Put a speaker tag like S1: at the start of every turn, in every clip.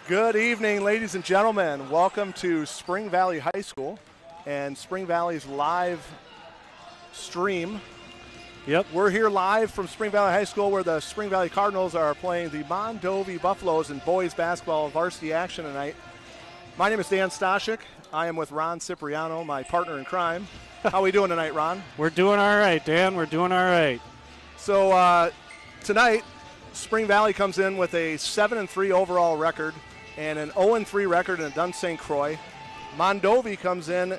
S1: Good evening, ladies and gentlemen. Welcome to Spring Valley High School and Spring Valley's live stream.
S2: Yep.
S1: We're here live from Spring Valley High School where the Spring Valley Cardinals are playing the Mondovi Buffaloes in boys basketball varsity action tonight. My name is Dan Stashik. I am with Ron Cipriano, my partner in crime. How are we doing tonight, Ron?
S2: We're doing all right, Dan. We're doing all right.
S1: So tonight, Spring Valley comes in with a 7-3 overall record and an 0-3 record in Dun St. Croix. Mondovi comes in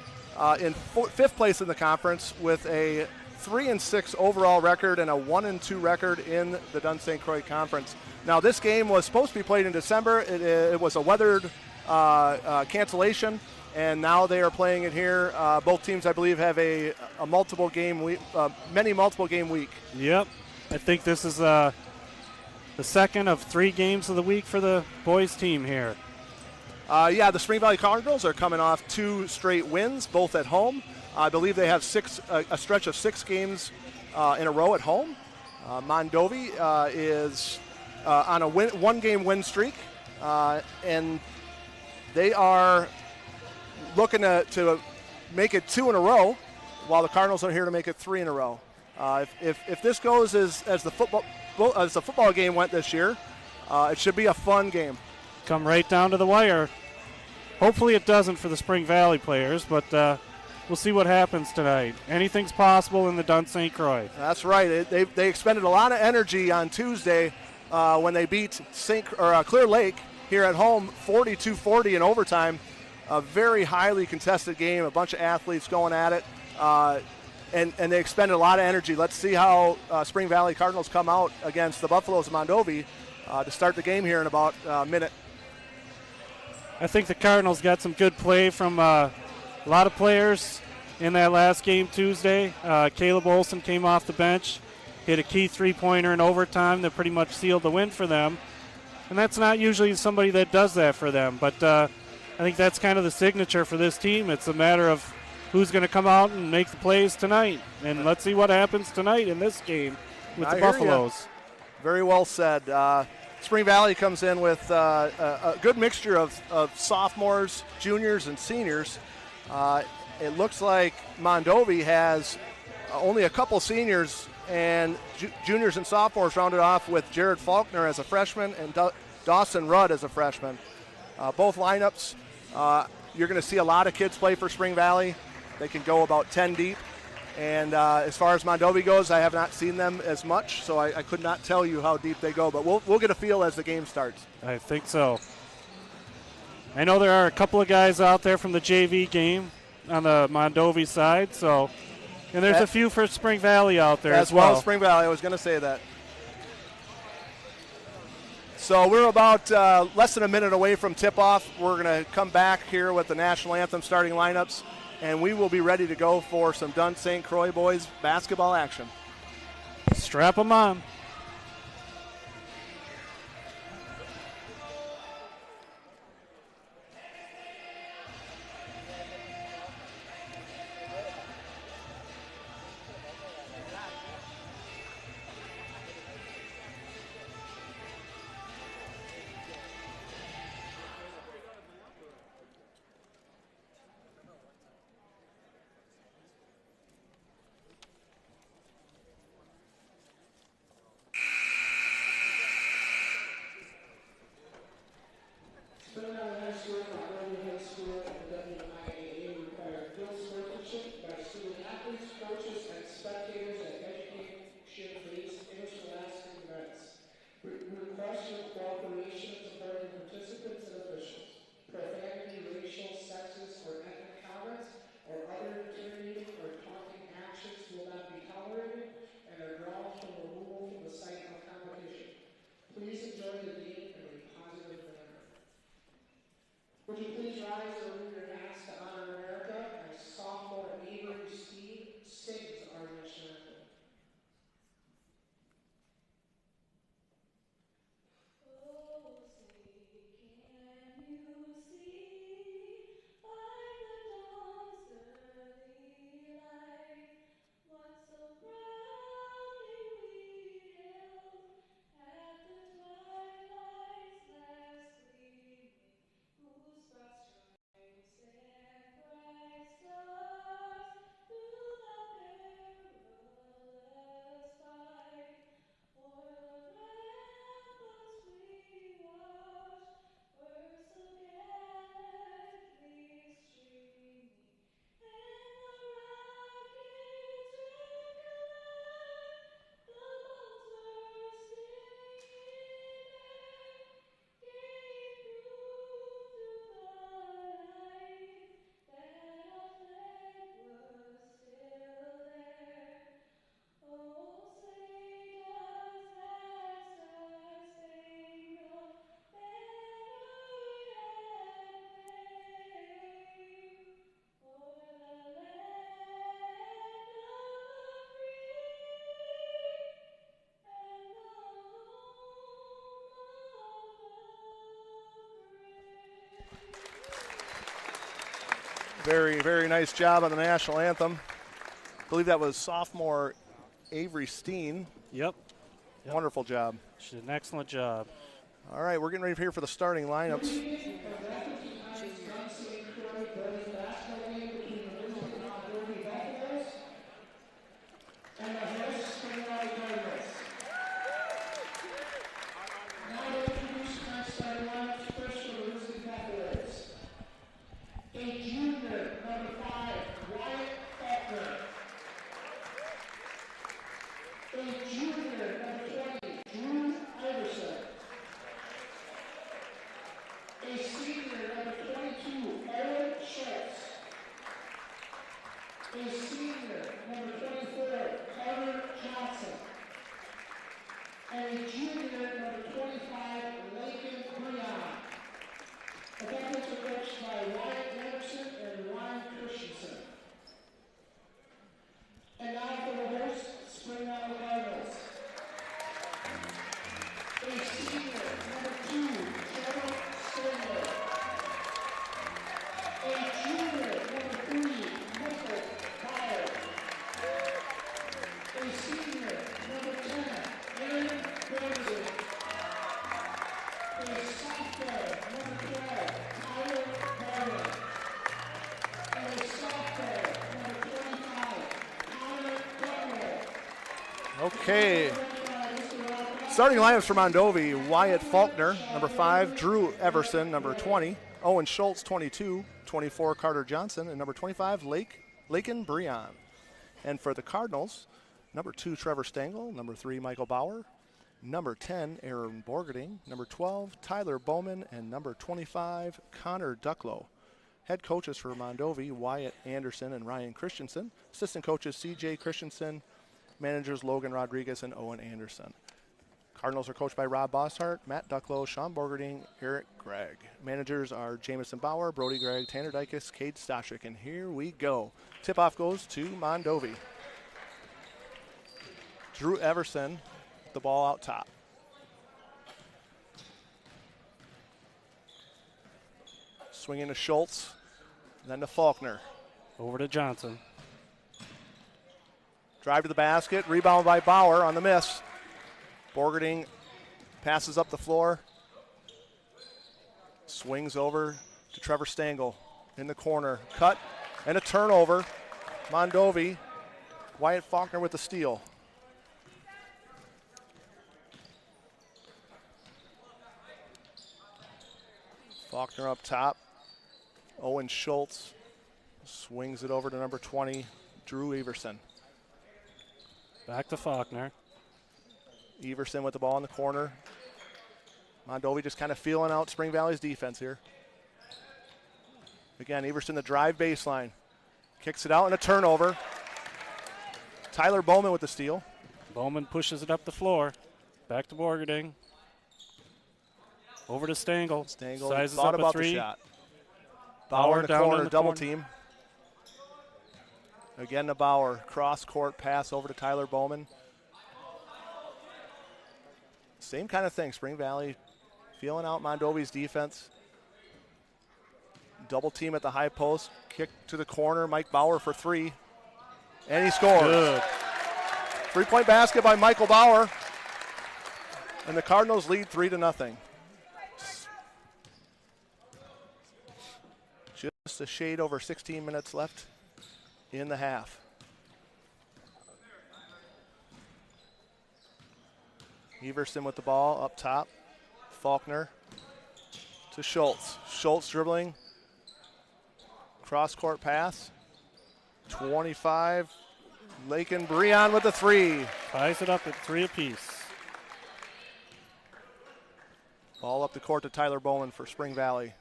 S1: fifth place in the conference with a 3-6 overall record and a 1-2 record in the Dun St. Croix conference. Now, this game was supposed to be played in December. It was a weathered cancellation, and now they are playing it here. Both teams, I believe, have a multiple game week, many multiple game week.
S2: Yep. I think this is the second of 3 games of the week for the boys team here.
S1: The Spring Valley Cardinals are coming off 2 straight wins, both at home. I believe they have a stretch of 6 games in a row at home. Mondovi is on a 1-game win streak, and they are looking to make it 2 in a row, while the Cardinals are here to make it 3 in a row. If this goes as the football game went this year, it should be a fun game.
S2: Come right down to the wire. Hopefully it doesn't for the Spring Valley players, but we'll see what happens tonight. Anything's possible in the Dun St. Croix.
S1: That's right. They expended a lot of energy on Tuesday when they beat Clear Lake here at home 42-40 in overtime. A very highly contested game, a bunch of athletes going at it. And they expended a lot of energy. Let's see how Spring Valley Cardinals come out against the Buffaloes of Mondovi to start the game here in about a minute.
S2: I think the Cardinals got some good play from a lot of players in that last game Tuesday. Caleb Olson came off the bench, hit a key three-pointer in overtime that pretty much sealed the win for them. And that's not usually somebody that does that for them. But I think that's kind of the signature for this team. It's a matter of who's going to come out and make the plays tonight. And let's see what happens tonight in this game with the Buffaloes.
S1: Very well said. Spring Valley comes in with a good mixture of sophomores, juniors, and seniors. It looks like Mondovi has only a couple seniors, and juniors and sophomores rounded off with Jared Faulkner as a freshman and Dawson Rudd as a freshman. Both lineups, you're going to see a lot of kids play for Spring Valley. They can go about 10 deep. And as far as Mondovi goes, I have not seen them as much, so I could not tell you how deep they go. But we'll get a feel as the game starts.
S2: I think so. I know there are a couple of guys out there from the JV game on the Mondovi side, and there's a few for Spring Valley out there as well.
S1: Spring Valley, I was going to say that. So we're about less than a minute away from tip-off. We're going to come back here with the national anthem starting lineups, and we will be ready to go for some Dun St. Croix boys basketball action.
S2: Strap them on.
S1: Very, very nice job on the national anthem. I believe that was sophomore Avery Steen.
S2: Yep.
S1: Wonderful job.
S2: She did an excellent job.
S1: All right, we're getting ready here for the starting lineups. Okay. Starting lineups for Mondovi: Wyatt Faulkner, number 5, Drew Everson, number 20, Owen Schultz, 22, 24, Carter Johnson, and number 25, Lakin Breon. And for the Cardinals, number 2, Trevor Stengel, number 3, Michael Bauer, number 10, Aaron Borgerding, number 12, Tyler Bowman, and number 25, Connor Ducklow. Head coaches for Mondovi: Wyatt Anderson and Ryan Christensen. Assistant coaches: C.J. Christensen. Managers: Logan Rodriguez and Owen Anderson. Cardinals are coached by Rob Bosshart, Matt Ducklow, Sean Borgerding, Eric Gregg. Managers are Jamison Bauer, Brody Gregg, Tanner Dykes, Cade Stashik. And here we go. Tip-off goes to Mondovi. Drew Everson, the ball out top. Swinging to Schultz, then to Faulkner.
S2: Over to Johnson.
S1: Drive to the basket, rebound by Bauer on the miss. Borgerding passes up the floor. Swings over to Trevor Stengel in the corner. Cut and a turnover. Mondovi. Wyatt Faulkner with the steal. Faulkner up top. Owen Schultz swings it over to number 20, Drew Everson.
S2: Back to Faulkner.
S1: Everson with the ball in the corner. Mondovi just kind of feeling out Spring Valley's defense here. Again, Everson the drive baseline. Kicks it out and a turnover. Tyler Bowman with the steal.
S2: Bowman pushes it up the floor. Back to Borgerding. Over to Stengel.
S1: Stengel
S2: sizes
S1: thought
S2: up
S1: about
S2: a three.
S1: the shot. Bauer in the
S2: down
S1: corner,
S2: in the
S1: double
S2: corner.
S1: team. Again to Bauer. Cross-court pass over to Tyler Bowman. Same kind of thing. Spring Valley feeling out Mondovi's defense. Double team at the high post. Kick to the corner. Mike Bauer for 3. And he scores.
S2: Good.
S1: 3-point basket by Michael Bauer. And the Cardinals lead 3-0. Just a shade over 16 minutes left in the half. Everson with the ball up top. Faulkner to Schultz. Schultz dribbling. Cross-court pass. 25. Lakin Breon with the 3.
S2: Ties it up at 3 apiece.
S1: Ball up the court to Tyler Bowman for Spring Valley.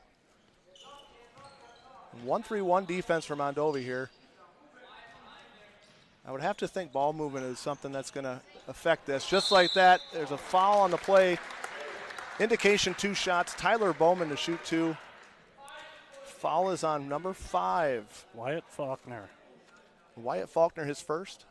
S1: 1-3-1 defense for Mondovi here. I would have to think ball movement is something that's going to affect this. Just like that, there's a foul on the play. Indication 2 shots. Tyler Bowman to shoot 2. Foul is on number 5.
S2: Wyatt Faulkner.
S1: Wyatt Faulkner, his first.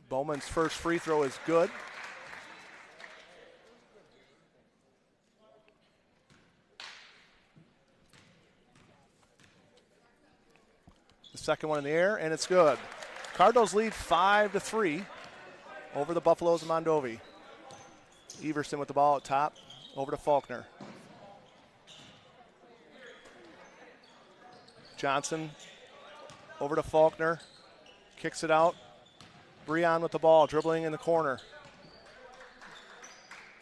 S1: Bowman's first free throw is good. Second one in the air, and it's good. Cardinals lead 5-3 over the Buffaloes of Mondovi. Everson with the ball at top, over to Faulkner. Johnson over to Faulkner, kicks it out. Breon with the ball, dribbling in the corner.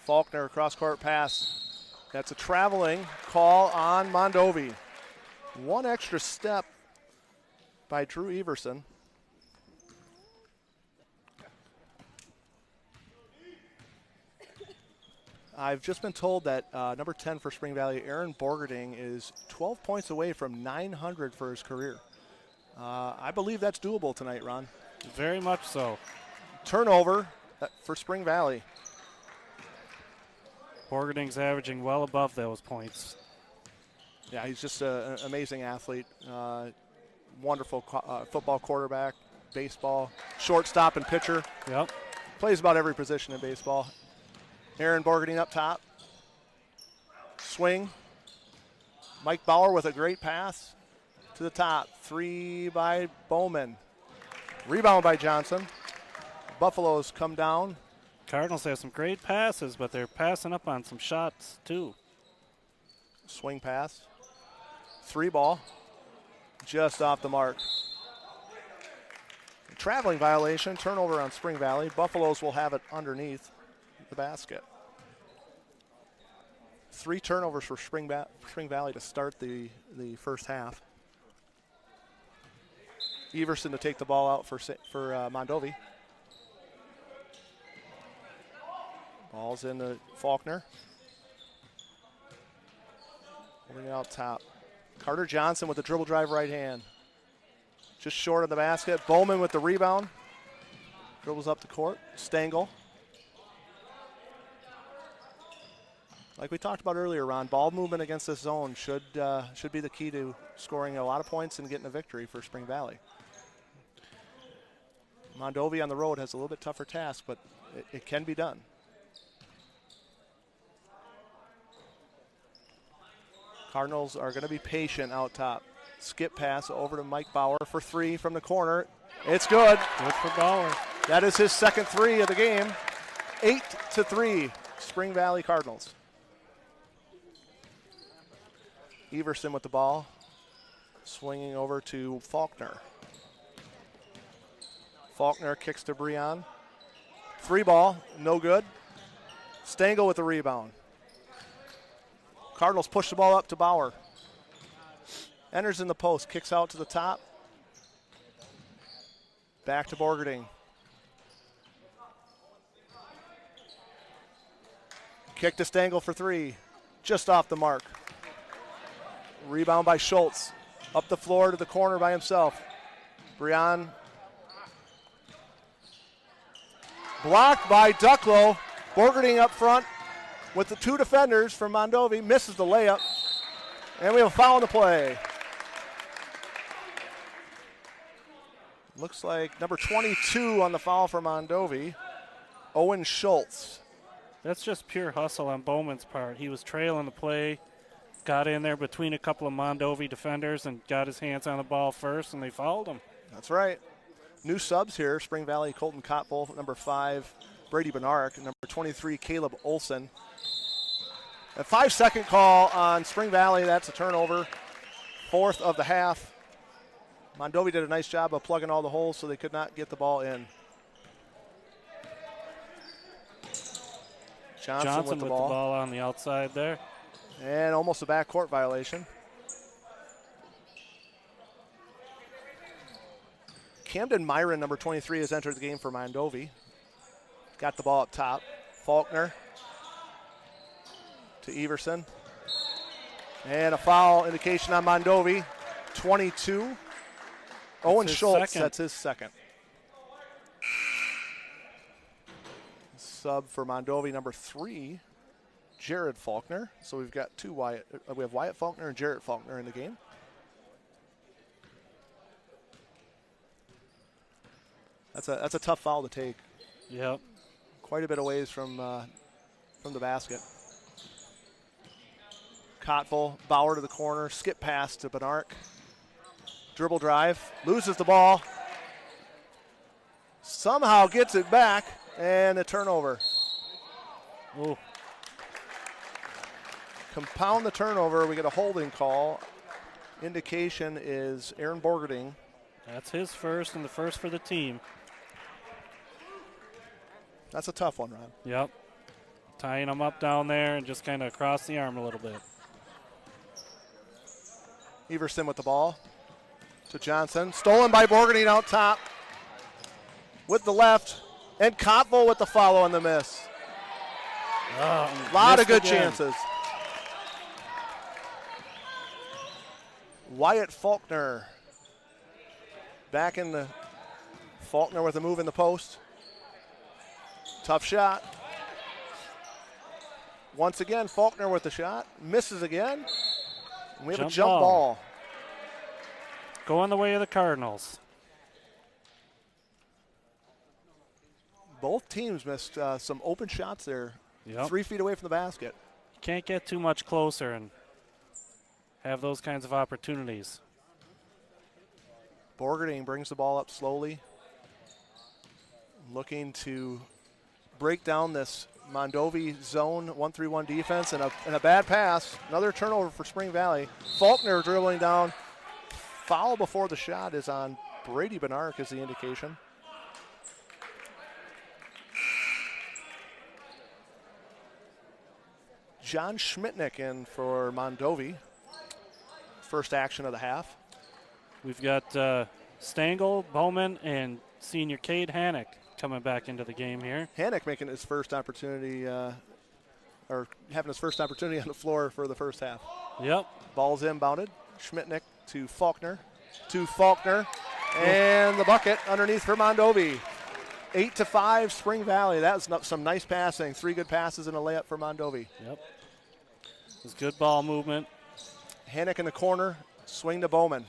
S1: Faulkner, cross-court pass. That's a traveling call on Mondovi. One extra step by Drew Everson. I've just been told that number 10 for Spring Valley, Aaron Borgerding, is 12 points away from 900 for his career. I believe that's doable tonight, Ron.
S2: Very much so.
S1: Turnover for Spring Valley.
S2: Borgerding's averaging well above those points.
S1: Yeah, he's just an amazing athlete. Wonderful football quarterback, baseball, shortstop and pitcher.
S2: Yep.
S1: Plays about every position in baseball. Aaron Borgerding up top. Swing. Mike Bauer with a great pass to the top. 3 by Bowman. Rebound by Johnson. Buffaloes come down.
S2: Cardinals have some great passes, but they're passing up on some shots too.
S1: Swing pass. 3 ball. Just off the mark. Traveling violation. Turnover on Spring Valley. Buffaloes will have it underneath the basket. 3 turnovers for Spring Valley to start the first half. Everson to take the ball out for Mondovi. Ball's in to Faulkner. Holding it out top. Carter Johnson with the dribble drive right hand. Just short of the basket. Bowman with the rebound. Dribbles up the court. Stengel. Like we talked about earlier, Ron, ball movement against this zone should be the key to scoring a lot of points and getting a victory for Spring Valley. Mondovi on the road has a little bit tougher task, but it can be done. Cardinals are going to be patient out top. Skip pass over to Mike Bauer for 3 from the corner. It's good.
S2: Good for Bauer.
S1: That is his second 3 of the game. 8-3, Spring Valley Cardinals. Everson with the ball, swinging over to Faulkner. Faulkner kicks to Breon. 3 ball, no good. Stengel with the rebound. Cardinals push the ball up to Bauer. Enters in the post, kicks out to the top. Back to Borgerding. Kick to Stengel for 3, just off the mark. Rebound by Schultz. Up the floor to the corner by himself. Breon. Blocked by Ducklow. Borgerding up front with the 2 defenders from Mondovi. Misses the layup. And we have a foul on the play. Looks like number 22 on the foul for Mondovi. Owen Schultz.
S2: That's just pure hustle on Bowman's part. He was trailing the play. Got in there between a couple of Mondovi defenders and got his hands on the ball first, and they fouled him.
S1: That's right. New subs here. Spring Valley, Colton Cotbull, number 5, Brady Benark, number 23, Caleb Olson. A 5-second call on Spring Valley. That's a turnover. 4th of the half. Mondovi did a nice job of plugging all the holes so they could not get the ball in. Johnson with the ball
S2: on the outside there.
S1: And almost a backcourt violation. Camden Myron, number 23, has entered the game for Mondovi. Got the ball up top. Faulkner to Everson. And a foul indication on Mondovi. 22. Owen Schultz, that's his second. Sub for Mondovi, number 3. Jared Faulkner. So we've got we have Wyatt Faulkner and Jared Faulkner in the game. That's a tough foul to take.
S2: Yep.
S1: Quite a bit of ways from the basket. Cotbull, Bauer to the corner, skip pass to Benark. Dribble drive, loses the ball. Somehow gets it back, and a turnover.
S2: Ooh.
S1: Compound the turnover. We get a holding call. Indication is Aaron Borgerding.
S2: That's his first and the first for the team.
S1: That's a tough one, Ron.
S2: Yep. Tying him up down there and just kind of across the arm a little bit.
S1: Everson with the ball to Johnson. Stolen by Borgerding out top with the left. And Cottville with the follow on the miss. A lot of good chances. Wyatt Faulkner back in the Faulkner with a move in the post. Tough shot. Once again, Faulkner with the shot. Misses again. And we have a jump ball.
S2: Going the way of the Cardinals.
S1: Both teams missed some open shots there.
S2: Yep.
S1: 3 feet away from the basket.
S2: Can't get too much closer and have those kinds of opportunities.
S1: Borgerding brings the ball up slowly. Looking to break down this Mondovi zone 1-3-1 defense and a bad pass. Another turnover for Spring Valley. Faulkner dribbling down. Foul before the shot is on Brady Benark is the indication. John Schmidtnick in for Mondovi. First action of the half.
S2: We've got Stengel, Bowman, and senior Cade Hannock coming back into the game here.
S1: Hannock making his first opportunity, or having his first opportunity on the floor for the first half.
S2: Yep.
S1: Ball's inbounded. Schmidtnick to Faulkner. And the bucket underneath for Mondovi. 8-5 Spring Valley. That was some nice passing. 3 good passes and a layup for Mondovi.
S2: Yep. It was good ball movement.
S1: Hannock in the corner. Swing to Bowman.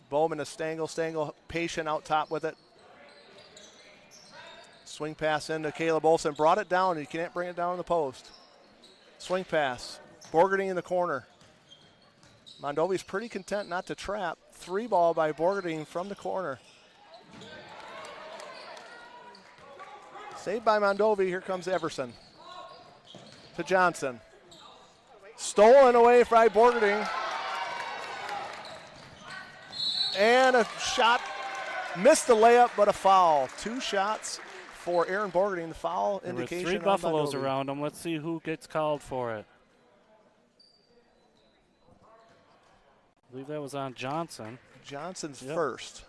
S1: Bowman to Stengel. Stengel patient out top with it. Swing pass into Caleb Olson. Brought it down. He can't bring it down in the post. Swing pass. Borgerding in the corner. Mondovi's pretty content not to trap. 3 ball by Borgerding from the corner. Saved by Mondovi. Here comes Everson. To Johnson. Stolen away by Borgerding. And a shot. Missed the layup, but a foul. 2 shots for Aaron Borgerding. The foul
S2: There
S1: indication.
S2: were 3 Buffaloes around him. Let's see who gets called for it. I believe that was on Johnson.
S1: Johnson's first.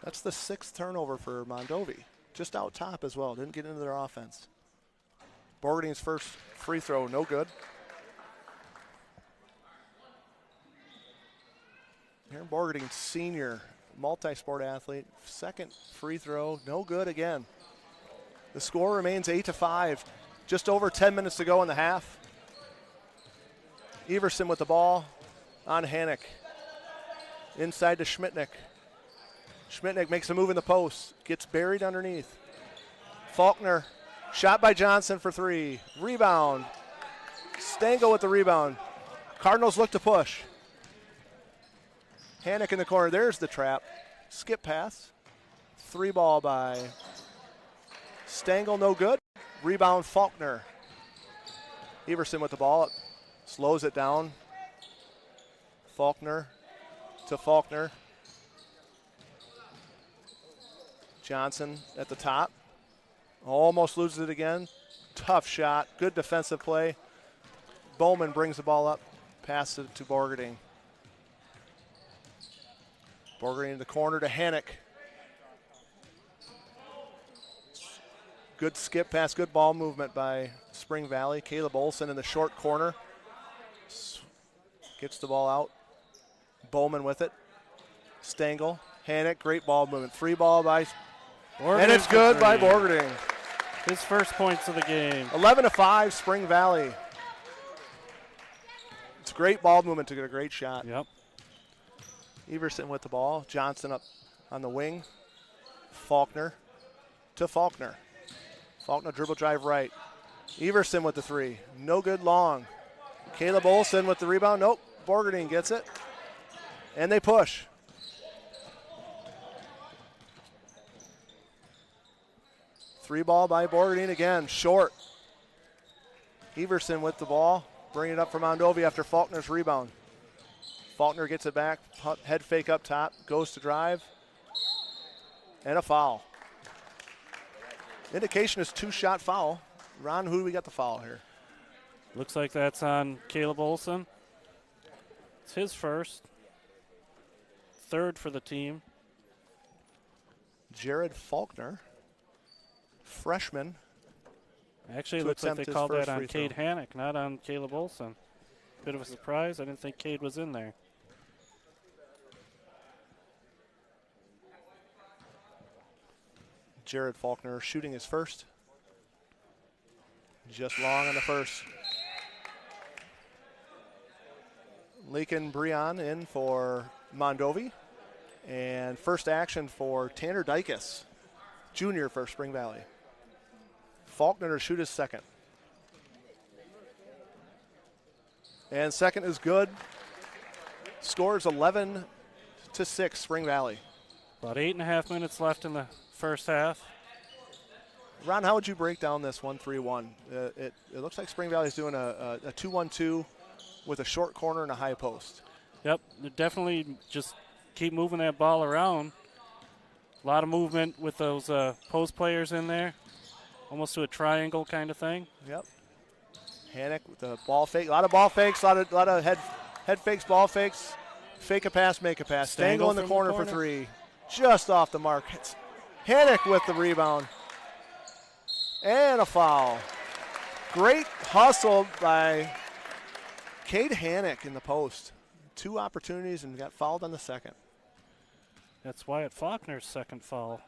S1: That's the 6th turnover for Mondovi. Just out top as well. Didn't get into their offense. Borgerding's first free throw, no good. Aaron Borgerding, senior, multi-sport athlete. 2nd free throw, no good again. The score remains 8-5. Just over 10 minutes to go in the half. Everson with the ball on Hannock. Inside to Schmidtnick. Schmidtnick makes a move in the post. Gets buried underneath. Faulkner. Shot by Johnson for 3. Rebound. Stengel with the rebound. Cardinals look to push. Hannock in the corner. There's the trap. Skip pass. 3 ball by Stengel. No good. Rebound Faulkner. Everson with the ball. Slows it down. Faulkner to Faulkner. Johnson at the top. Almost loses it again. Tough shot. Good defensive play. Bowman brings the ball up. Pass it to Borgerding. Borgerding in the corner to Hannock. Good skip pass. Good ball movement by Spring Valley. Caleb Olson in the short corner. Gets the ball out. Bowman with it. Stengel. Hannock. Great ball movement. Free ball by Borgerding, and it's good by Borgerding.
S2: His first points of the game.
S1: 11-5 Spring Valley. It's great ball movement to get a great shot.
S2: Yep.
S1: Everson with the ball. Johnson up on the wing. Faulkner to Faulkner. Faulkner dribble drive right. Everson with the 3. No good long. Caleb Olson with the rebound. Nope. Borgerding gets it. And they push. Three ball by Borgadine again, short. Everson with the ball, bring it up for Mondovi after Faulkner's rebound. Faulkner gets it back, head fake up top, goes to drive, and a foul. Indication is two-shot foul. Ron, who do we got the foul here?
S2: Looks like that's on Caleb Olson. It's his first. Third for the team.
S1: Jared Faulkner, freshman.
S2: Actually, it looks like they called that on Cade Hannock, not on Caleb Olson. Bit of a surprise. I didn't think Cade was in there.
S1: Jared Faulkner shooting his first. Just long on the first. Lakin Breon in for Mondovi. And first action for Tanner Dykus, junior for Spring Valley. Faulkner to shoot his second. And second is good. Scores 11-6, Spring Valley.
S2: About 8.5 minutes left in the first half.
S1: Ron, how would you break down this 1-3-1? It looks like Spring Valley's doing a 2-1-2 with a short corner and a high post.
S2: Yep, definitely just keep moving that ball around. A lot of movement with those post players in there. Almost to a triangle kind of thing.
S1: Yep. Hannock with the ball fake. A lot of ball fakes, a lot of head fakes, ball fakes. Fake a pass, make a pass. Stengel in the corner for three. Just off the mark. It's Hannock with the rebound. And a foul. Great hustle by Cade Hannock in the post. Two opportunities and got fouled on the second.
S2: That's Wyatt Faulkner's second foul.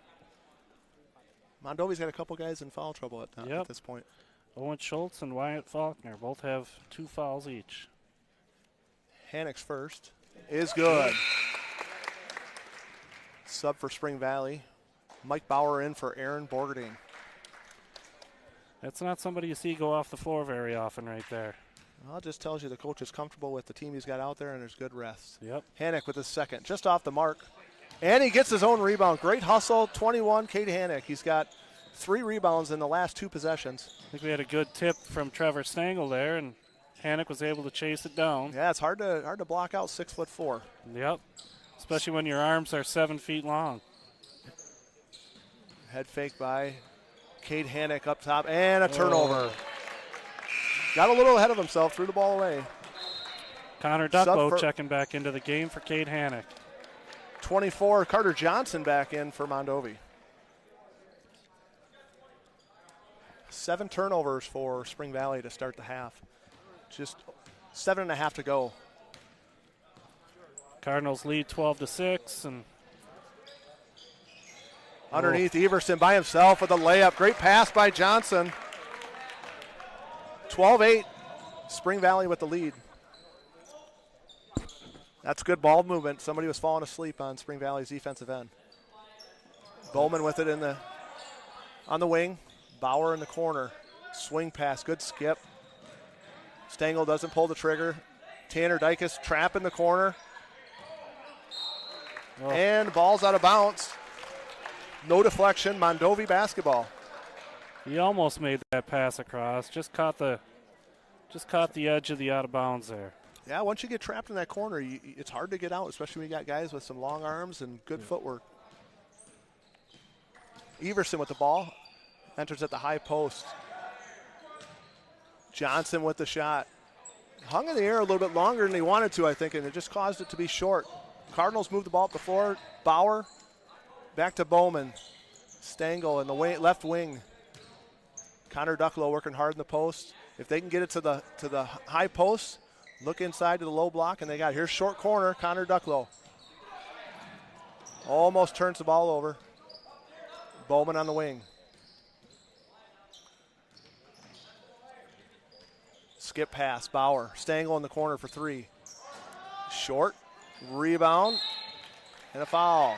S1: Mondovi's got a couple guys in foul trouble at this point.
S2: Owen Schultz and Wyatt Faulkner both have 2 fouls each.
S1: Hannock's first is good. Sub for Spring Valley. Mike Bauer in for Aaron Borgadine.
S2: That's not somebody you see go off the floor very often right there.
S1: Well, it just tells you the coach is comfortable with the team he's got out there and there's good rest.
S2: Yep.
S1: Hannock with his second, just off the mark. And he gets his own rebound. Great hustle, 21, Cade Hannock. He's got 3 rebounds in the last 2 possessions.
S2: I think we had a good tip from Trevor Stengel there, and Hannock was able to chase it down.
S1: Yeah, it's hard to block out 6'4".
S2: Yep, especially when your arms are 7 feet long.
S1: Head fake by Cade Hannock up top, and a turnover. Got a little ahead of himself, threw the ball away.
S2: Connor Ducklow checking back into the game for Cade Hannock.
S1: 24, Carter Johnson back in for Mondovi. 7 turnovers for Spring Valley to start the half. Just 7.5 to go.
S2: Cardinals lead 12-6, and
S1: underneath Everson by himself with a layup. Great pass by Johnson. 12-8, Spring Valley with the lead. That's good ball movement. Somebody was falling asleep on Spring Valley's defensive end. Bowman with it on the wing. Bauer in the corner. Swing pass, good skip. Stengel doesn't pull the trigger. Tanner Dykus trap in the corner. And ball's out of bounds. No deflection, Mondovi basketball.
S2: He almost made that pass across. Just caught the edge of the out of bounds there.
S1: Yeah, once you get trapped in that corner, it's hard to get out, especially when you got guys with some long arms and good footwork. Everson with the ball. Enters at the high post. Johnson with the shot. Hung in the air a little bit longer than he wanted to, I think, and it just caused it to be short. Cardinals move the ball up the floor. Bauer back to Bowman. Stengel in the left wing. Connor Ducklow working hard in the post. If they can get it to the high post, look inside to the low block, and here's short corner, Connor Ducklow. Almost turns the ball over. Bowman on the wing. Skip pass, Bauer. Stengel in the corner for 3. Short, rebound, and a foul.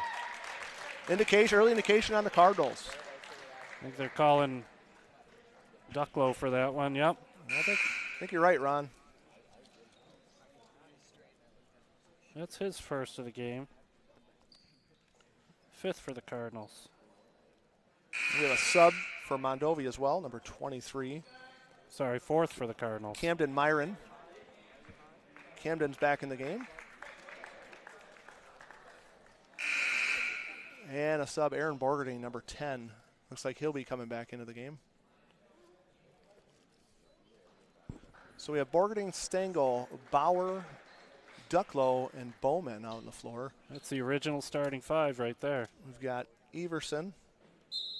S1: Early indication on the Cardinals.
S2: I think they're calling Ducklow for that one, yep.
S1: I think you're right, Ron.
S2: That's his first of the game. 5th for the Cardinals.
S1: We have a sub for Mondovi as well, number 23.
S2: Sorry, 4th for the Cardinals.
S1: Camden Myron. Camden's back in the game. And a sub, Aaron Borgerding, number 10. Looks like he'll be coming back into the game. So we have Borgerding, Stengel, Bauer, Ducklow, and Bowman out on the floor.
S2: That's the original starting 5 right there.
S1: We've got Everson,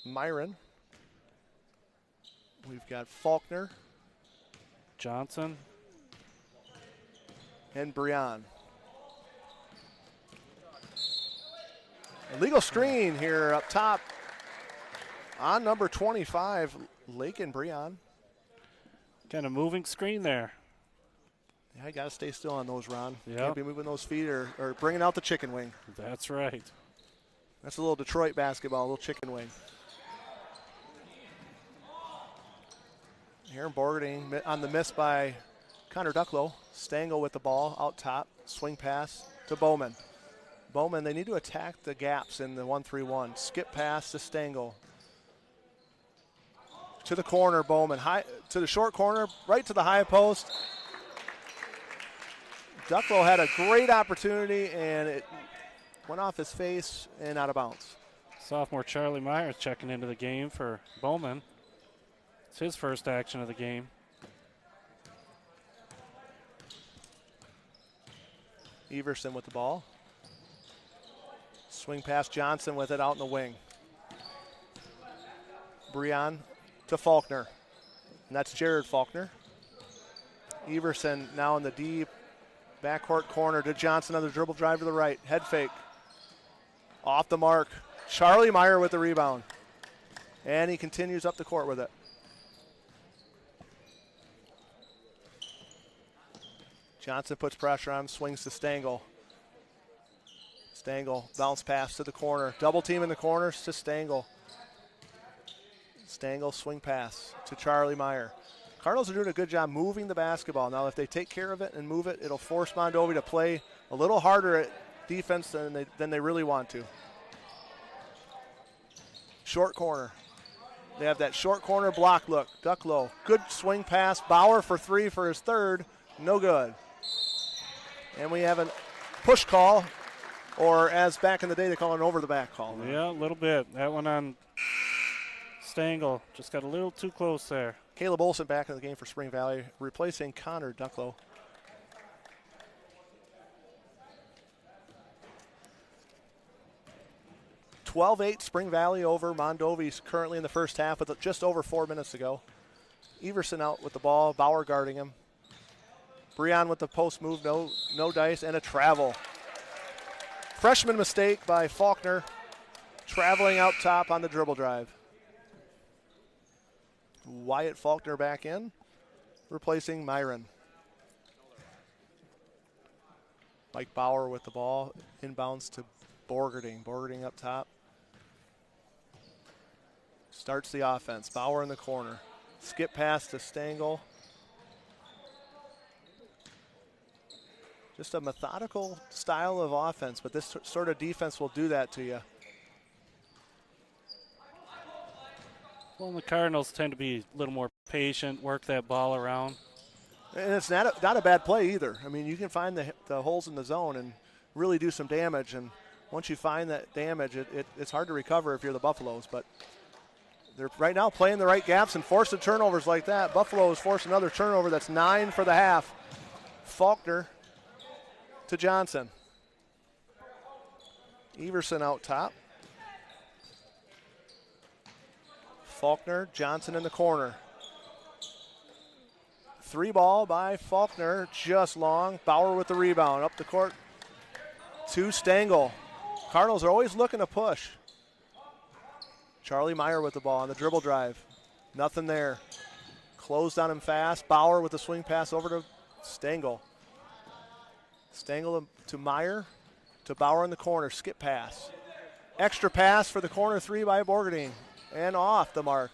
S1: Myron. We've got Faulkner.
S2: Johnson.
S1: And Brian. Illegal screen here up top on number 25, Lake and Brian.
S2: Kind of moving screen there.
S1: Yeah, you got to stay still on those, Ron.
S2: Yep.
S1: Can't be moving those feet or bringing out the chicken wing.
S2: That's right.
S1: That's a little Detroit basketball, a little chicken wing. Aaron Borgerding on the miss by Connor Ducklow. Stengel with the ball out top. Swing pass to Bowman. Bowman, they need to attack the gaps in the 1-3-1. Skip pass to Stengel. To the corner, Bowman. High to the short corner, right to the high post. Ducklow had a great opportunity, and it went off his face and out of bounds.
S2: Sophomore Charlie Myers checking into the game for Bowman. It's his first action of the game.
S1: Everson with the ball. Swing past Johnson with it out in the wing. Brian to Faulkner. And that's Jared Faulkner. Everson now in the deep backcourt corner to Johnson on the dribble drive to the right. Head fake. Off the mark. Charlie Meyer with the rebound. And he continues up the court with it. Johnson puts pressure on him, swings to Stengel. Stengel, bounce pass to the corner. Double team in the corners to Stengel. Stengel, swing pass to Charlie Meyer. Cardinals are doing a good job moving the basketball. Now, if they take care of it and move it, it'll force Mondovi to play a little harder at defense than they really want to. Short corner. They have that short corner block look. Ducklow, good swing pass. Bauer for 3 for his third. No good. And we have a push call, or as back in the day they call it an over-the-back call.
S2: Yeah, a little bit. That one on Stengel just got a little too close there.
S1: Caleb Olson back in the game for Spring Valley, replacing Connor Ducklow. (12-8) Spring Valley over Mondovi's currently in the first half with just over 4 minutes to go. Everson out with the ball, Bauer guarding him. Brian with the post move, no dice, and a travel. Freshman mistake by Faulkner, traveling out top on the dribble drive. Wyatt Faulkner back in, replacing Myron. Mike Bauer with the ball, inbounds to Borgerding. Borgerding up top. Starts the offense. Bauer in the corner. Skip pass to Stengel. Just a methodical style of offense, but this sort of defense will do that to you.
S2: Well, the Cardinals tend to be a little more patient, work that ball around.
S1: And it's not a bad play either. I mean, you can find the holes in the zone and really do some damage. And once you find that damage, it's hard to recover if you're the Buffaloes. But they're right now playing the right gaps and forcing turnovers like that. Buffalo has forced another turnover. That's 9 for the half. Faulkner to Johnson. Everson out top. Faulkner, Johnson in the corner. 3 ball by Faulkner, just long. Bauer with the rebound, up the court to Stengel. Cardinals are always looking to push. Charlie Meyer with the ball on the dribble drive. Nothing there. Closed on him fast. Bauer with the swing pass over to Stengel. Stengel to Meyer, to Bauer in the corner, skip pass. Extra pass for the corner 3 by Borgerding, and off the mark.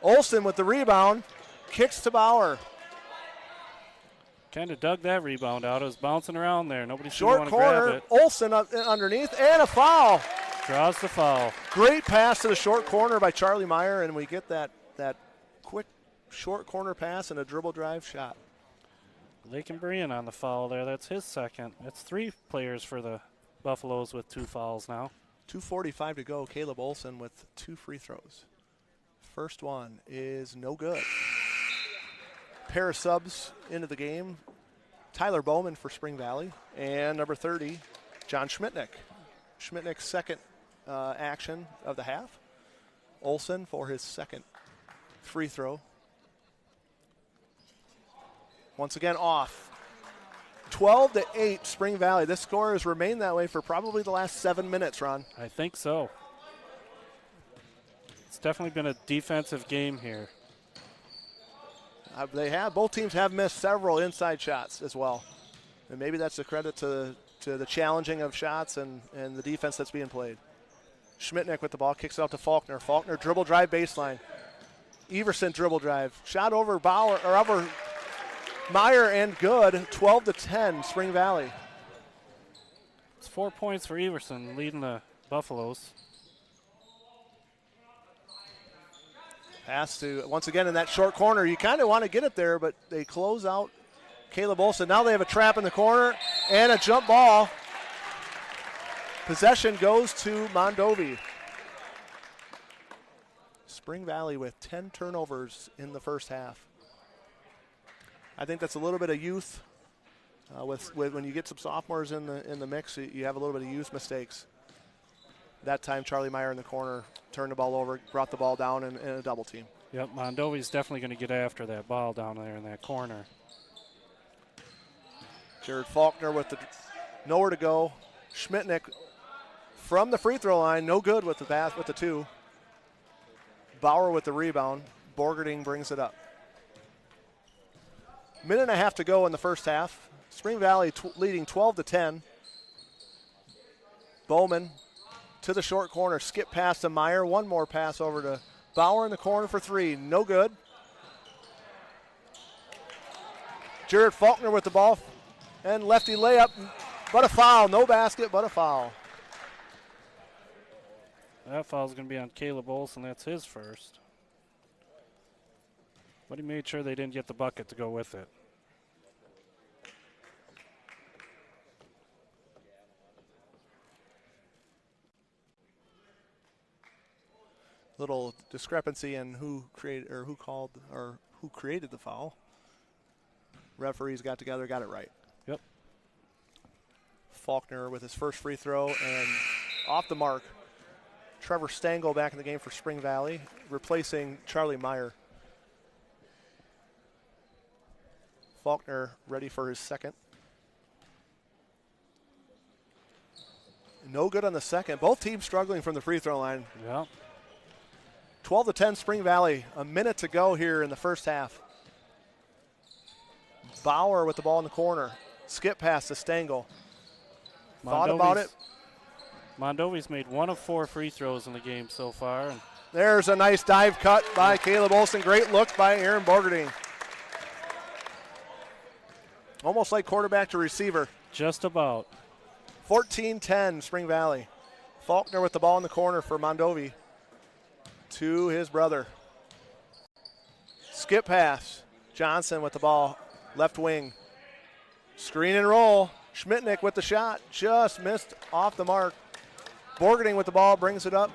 S1: Olson with the rebound, kicks to Bauer.
S2: Kind of dug that rebound out. It was bouncing around there. Nobody seemed to want
S1: Short
S2: to grab
S1: corner,
S2: it.
S1: Olsen up underneath, and a foul.
S2: Draws the foul.
S1: Great pass to the short corner by Charlie Meyer, and we get that quick short corner pass and a dribble drive shot.
S2: Lakin Brian on the foul there. That's his second. That's 3 players for the Buffaloes with 2 fouls now.
S1: 2:45 to go. Caleb Olsen with 2 free throws. First one is no good. Pair of subs into the game. Tyler Bowman for Spring Valley and number 30, John Schmitnick. Schmitnick's second action of the half. Olsen for his second free throw. Once again off. 12-8 Spring Valley. This score has remained that way for probably the last 7 minutes, Ron.
S2: I think so. It's definitely been a defensive game here.
S1: Both teams have missed several inside shots as well. And maybe that's a credit to the challenging of shots and the defense that's being played. Schmitnick with the ball, kicks it out to Faulkner. Faulkner dribble drive baseline. Everson dribble drive. Shot over over Meyer and good. 12-10 Spring Valley.
S2: It's 4 points for Everson, leading the Buffaloes.
S1: Pass to, once again, in that short corner. You kind of want to get it there, but they close out Caleb Olsen. Now they have a trap in the corner and a jump ball. Possession goes to Mondovi. Spring Valley with 10 turnovers in the first half. I think that's a little bit of youth. With when you get some sophomores in the mix, you have a little bit of youth mistakes. That time, Charlie Meyer in the corner turned the ball over, brought the ball down in a double team.
S2: Yep, Mondovi's definitely going to get after that ball down there in that corner.
S1: Jared Faulkner with nowhere to go. Schmitnick from the free throw line, no good with the 2. Bauer with the rebound. Borgerding brings it up. Minute and a half to go in the first half. Spring Valley leading 12-10. Bowman to the short corner, skip pass to Meyer. One more pass over to Bauer in the corner for 3. No good. Jared Faulkner with the ball and lefty layup, but a foul. No basket, but a foul.
S2: That foul's going to be on Caleb Olsen. That's his first. But he made sure they didn't get the bucket to go with it.
S1: Little discrepancy in who created the foul. Referees got together, got it right.
S2: Yep.
S1: Faulkner with his first free throw and off the mark. Trevor Stangl back in the game for Spring Valley, replacing Charlie Meyer. Faulkner ready for his second. No good on the second. Both teams struggling from the free throw line.
S2: Yeah.
S1: 12-10 Spring Valley. A minute to go here in the first half. Bauer with the ball in the corner. Skip pass to Stangl. Thought about it.
S2: Mondovi's made 1 of 4 free throws in the game so far. And
S1: there's a nice dive cut by Caleb Olsen. Great look by Aaron Borgerding. Almost like quarterback to receiver.
S2: Just about.
S1: 14-10 Spring Valley. Faulkner with the ball in the corner for Mondovi. To his brother. Skip pass. Johnson with the ball. Left wing. Screen and roll. Schmitnick with the shot. Just missed off the mark. Borgerding with the ball. Brings it up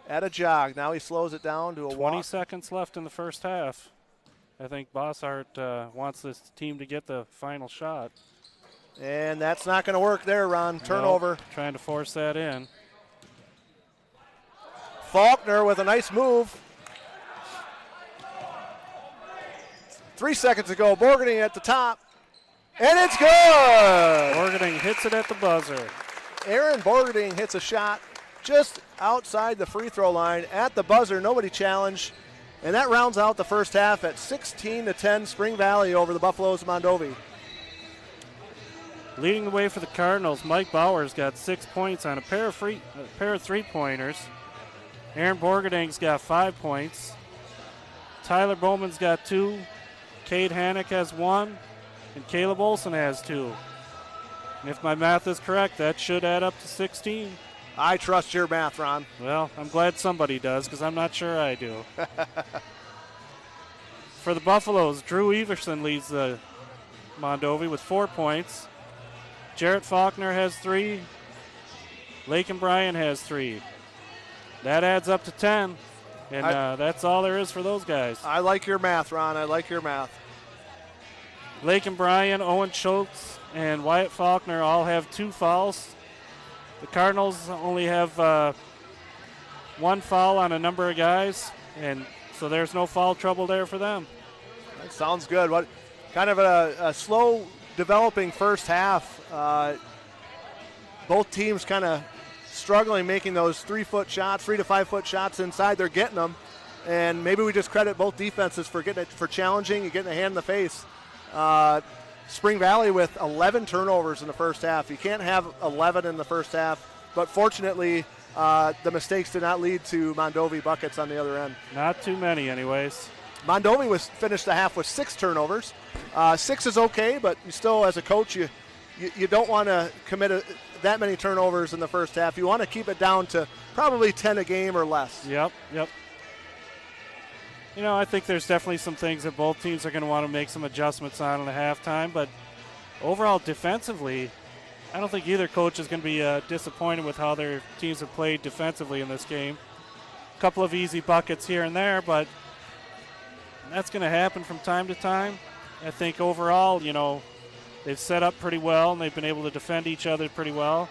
S1: at a jog. Now he slows it down to a
S2: 20
S1: walk.
S2: seconds left in the first half. I think Bossart wants this team to get the final shot.
S1: And that's not going to work there, Ron. Turnover.
S2: Nope, trying to force that in.
S1: Faulkner with a nice move. 3 seconds to go. Borgerding at the top. And it's good.
S2: Borgerding hits it at the buzzer.
S1: Aaron Borgerding hits a shot just outside the free throw line at the buzzer. Nobody challenged. And that rounds out the first half at 16-10 Spring Valley over the Buffaloes of Mondovi.
S2: Leading the way for the Cardinals, Mike Bauer's got 6 points on a pair of 3-pointers. Aaron Borgerding's got 5 points. Tyler Bowman's got 2. Cade Hannock has 1. and Caleb Olson has 2. And if my math is correct, that should add up to 16.
S1: I trust your math, Ron.
S2: Well, I'm glad somebody does because I'm not sure I do. For the Buffaloes, Drew Everson leads the Mondovi with 4 points. Jarrett Faulkner has 3. Lakin Bryan has 3. That adds up to 10. And that's all there is for those guys.
S1: I like your math, Ron. I like your math.
S2: Lakin Bryan, Owen Schultz, and Wyatt Faulkner all have 2 fouls. The Cardinals only have 1 foul on a number of guys, and so there's no foul trouble there for them.
S1: That sounds good. What kind of a slow developing first half. Both teams kind of struggling making those 3 to 5-foot shots inside. They're getting them, and maybe we just credit both defenses for challenging and getting a hand in the face. Spring Valley with 11 turnovers in the first half. You can't have 11 in the first half, but fortunately the mistakes did not lead to Mondovi buckets on the other end.
S2: Not too many anyways.
S1: Mondovi finished the half with 6 turnovers. 6 is okay, but you still, as a coach, you don't want to commit that many turnovers in the first half. You want to keep it down to probably 10 a game or less.
S2: Yep. You know, I think there's definitely some things that both teams are going to want to make some adjustments on in the halftime, but overall defensively, I don't think either coach is going to be disappointed with how their teams have played defensively in this game. A couple of easy buckets here and there, but that's going to happen from time to time. I think overall, you know, they've set up pretty well, and they've been able to defend each other pretty well.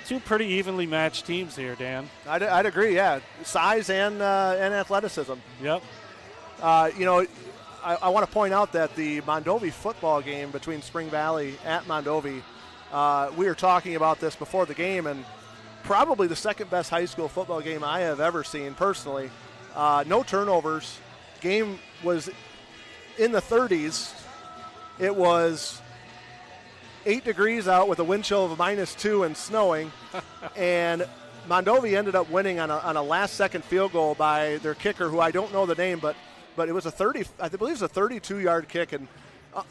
S2: 2 pretty evenly matched teams here, Dan.
S1: I'd agree, yeah. Size and athleticism.
S2: Yep.
S1: You know, I want to point out that the Mondovi football game between Spring Valley at Mondovi, we were talking about this before the game, and probably the second best high school football game I have ever seen personally. No turnovers. Game was in the 30s. It was 8 degrees out with a wind chill of -2 and snowing, and Mondovi ended up winning on a last-second field goal by their kicker, who I don't know the name, but it was I believe it was a 32-yard kick, and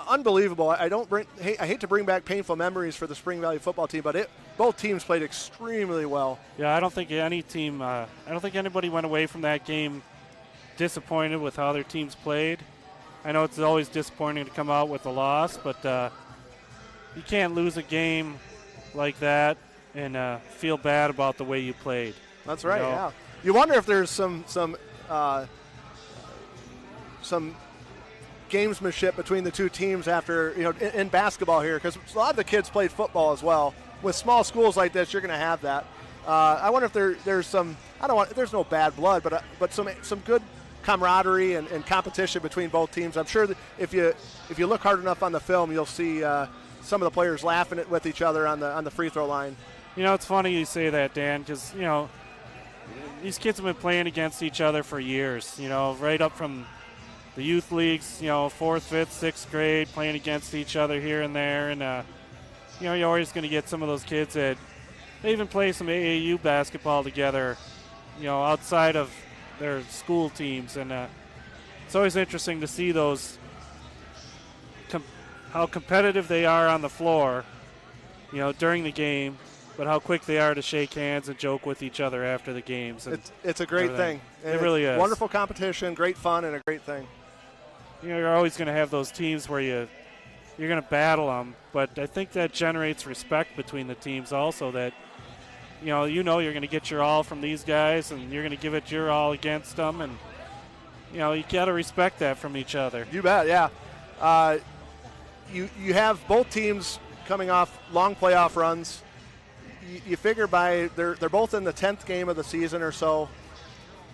S1: unbelievable. I hate to bring back painful memories for the Spring Valley football team, but both teams played extremely well.
S2: Yeah, I don't think anybody went away from that game disappointed with how their teams played. I know it's always disappointing to come out with a loss, but you can't lose a game like that and feel bad about the way you played.
S1: That's right. Yeah. You wonder if there's some gamesmanship between the 2 teams after, you know, in basketball here, because a lot of the kids played football as well. With small schools like this, you're going to have that. I wonder if there's some. There's no bad blood, but some good camaraderie and competition between both teams. I'm sure that if you look hard enough on the film, you'll see some of the players laughing with each other on the free throw line.
S2: You know, it's funny you say that, Dan, because, you know, these kids have been playing against each other for years, you know, right up from the youth leagues, you know, 4th, 5th, 6th grade, playing against each other here and there. And, you know, you're always going to get some of those kids that they even play some AAU basketball together, you know, outside of their school teams. And it's always interesting to see those, how competitive they are on the floor, you know, during the game, but how quick they are to shake hands and joke with each other after the games. And
S1: it's a great thing.
S2: It really is.
S1: Wonderful competition, great fun, and a great thing.
S2: You know, you're always going to have those teams where you're going to battle them, but I think that generates respect between the teams also, that, you know you're going to get your all from these guys, and you're going to give it your all against them, and, you know, you got to respect that from each other.
S1: You bet, yeah. You have both teams coming off long playoff runs. You figure they're both in the 10th game of the season or so.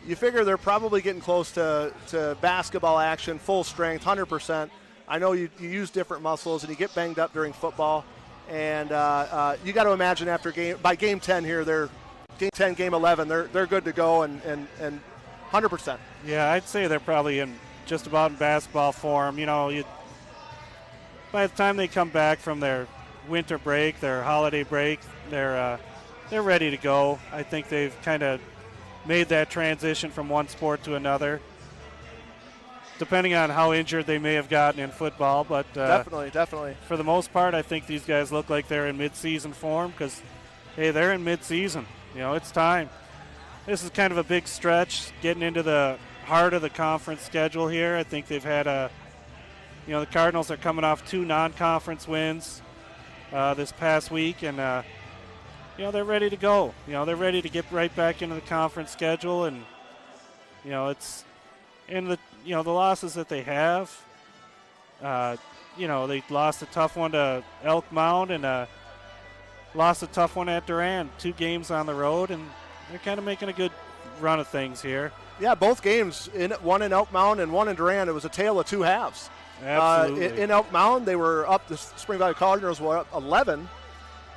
S1: You figure they're probably getting close to basketball action, full strength, 100%. I know you use different muscles and you get banged up during football, and you got to imagine by game 10 here, they're game 10, game 11, they're good to go and 100%.
S2: Yeah, I'd say they're probably just about in basketball form. You know, by the time they come back from their winter break, their holiday break, they're ready to go. I think they've kind of made that transition from one sport to another. depending on how injured they may have gotten in football. But
S1: definitely.
S2: For the most part, I think these guys look like they're in midseason form because, hey, they're in midseason. It's time. This is kind of a big stretch getting into the heart of the conference schedule here. I think they've had the Cardinals are coming off 2 non-conference wins this past week, and they're ready to go. They're ready to get right back into the conference schedule, and it's in the the losses that they have. They lost a tough one to Elk Mound and lost a tough one at Durand. 2 games on the road, and they're kind of making a good run of things here.
S1: Yeah, both games, one in Elk Mound and one in Durand, it was a tale of 2 halves.
S2: Absolutely.
S1: In Elk Mound, they were up. The Spring Valley Cardinals were up 11,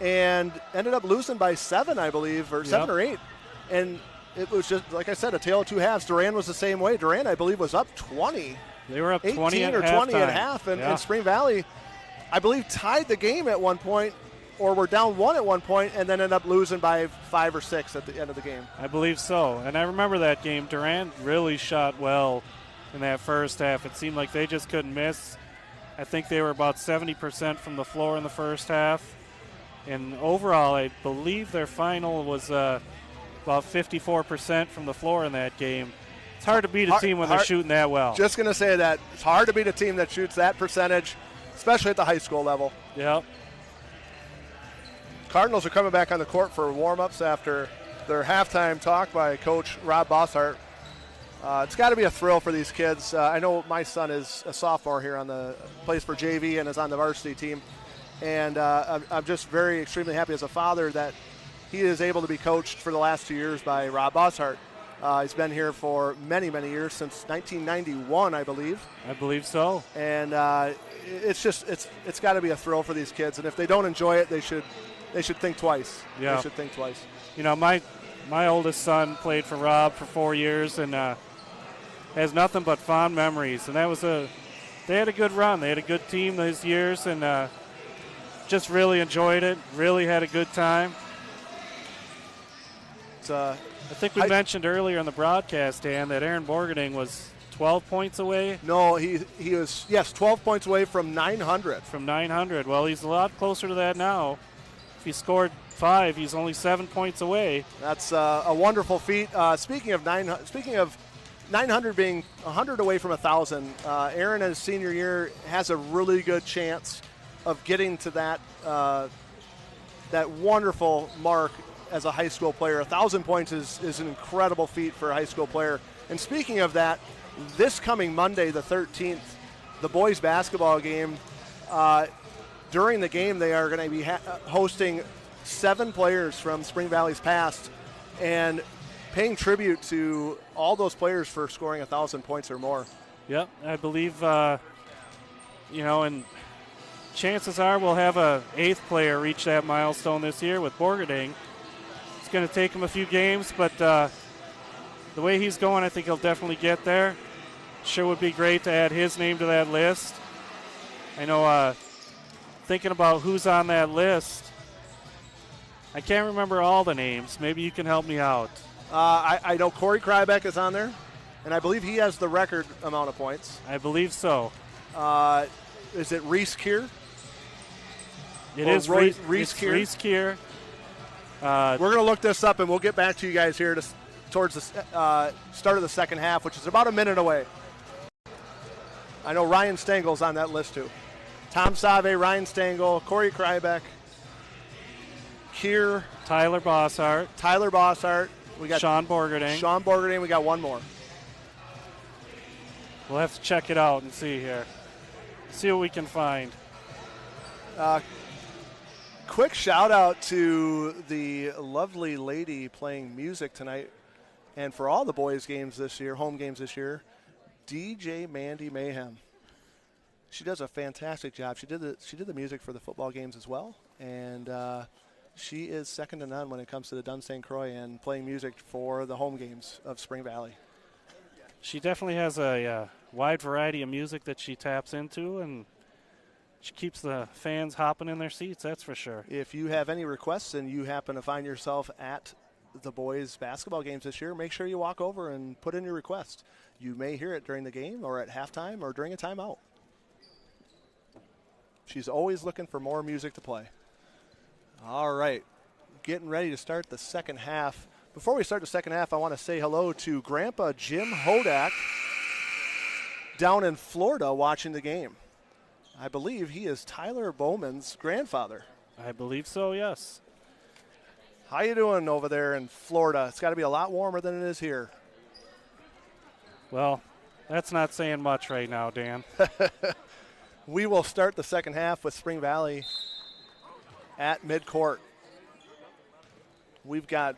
S1: and ended up losing by 7, I believe, or 7 or 8. And it was just, like I said, a tale of 2 halves. Durand was the same way. Durand, I believe, was up 20.
S2: They were up 20
S1: or 20 at half, and Spring Valley, I believe, tied the game at one point, or were down 1 at one point, and then ended up losing by 5 or 6 at the end of the game.
S2: I believe so. And I remember that game. Durand really shot well in that first half. It seemed like they just couldn't miss. I think they were about 70% from the floor in the first half. And overall, I believe their final was about 54% from the floor in that game. It's hard to beat a team when they're shooting that well.
S1: Just going to say that. It's hard to beat a team that shoots that percentage, especially at the high school level.
S2: Yep.
S1: Cardinals are coming back on the court for warm-ups after their halftime talk by Coach Rob Bossart. It's got to be a thrill for these kids. I know my son is a sophomore here plays for JV and is on the varsity team. And I'm just extremely happy as a father that he is able to be coached for the last 2 years by Rob Bossart. He's been here for many, many years, since 1991, I believe. I believe
S2: so.
S1: And it's got to be a thrill for these kids. And if they don't enjoy it, they should think twice.
S2: Yeah.
S1: They should think twice.
S2: My oldest son played for Rob for 4 years and has nothing but fond memories. And they had a good run. They had a good team those years and just really enjoyed it, really had a good time. I think we mentioned earlier in the broadcast, Dan, that Aaron Borgening was 12 points away.
S1: No, he was, 12 points away from 900.
S2: From 900. Well, he's a lot closer to that now. If he scored 5, he's only 7 points away.
S1: That's a wonderful feat. Speaking of 900 being 100 away from 1,000, Aaron in his senior year has a really good chance of getting to that wonderful mark as a high school player. 1,000 points is an incredible feat for a high school player. And speaking of that, this coming Monday, the 13th, the boys basketball game, during the game they are going to be hosting 7 players from Spring Valley's past and paying tribute to all those players for scoring 1,000 points or more.
S2: Yep, I believe, and chances are we'll have a 8th player reach that milestone this year with Borgening. It's going to take him a few games, but the way he's going, I think he'll definitely get there. Sure would be great to add his name to that list. I know, thinking about who's on that list, I can't remember all the names. Maybe you can help me out.
S1: I know Corey Krybeck is on there, and I believe he has the record amount of points.
S2: I believe so.
S1: Is it Reese Keir?
S2: It is Reese Keir.
S1: Reese Keir. We're going to look this up, and we'll get back to you guys here towards the start of the second half, which is about a minute away. I know Ryan Stengel's on that list, too. Tom Save, Ryan Stengel, Corey Krybeck, Keir.
S2: Tyler Bossart.
S1: We got
S2: Sean
S1: Borgening. We got one more.
S2: We'll have to check it out and see here. See what we can find.
S1: Quick shout out to the lovely lady playing music tonight, and for all the boys' games this year, home games this year, DJ Mandy Mayhem. She does a fantastic job. She did the music for the football games as well, and she is second to none when it comes to the Dun St. Croix and playing music for the home games of Spring Valley.
S2: She definitely has a wide variety of music that she taps into, and she keeps the fans hopping in their seats, that's for sure.
S1: If you have any requests and you happen to find yourself at the boys' basketball games this year, make sure you walk over and put in your request. You may hear it during the game or at halftime or during a timeout. She's always looking for more music to play. All right, getting ready to start the second half. Before we start the second half, I want to say hello to Grandpa Jim Hodak down in Florida watching the game. I believe he is Tyler Bowman's grandfather.
S2: I believe so, yes.
S1: How you doing over there in Florida? It's got to be a lot warmer than it is here.
S2: Well, that's not saying much right now, Dan.
S1: We will start the second half with Spring Valley at midcourt. We've got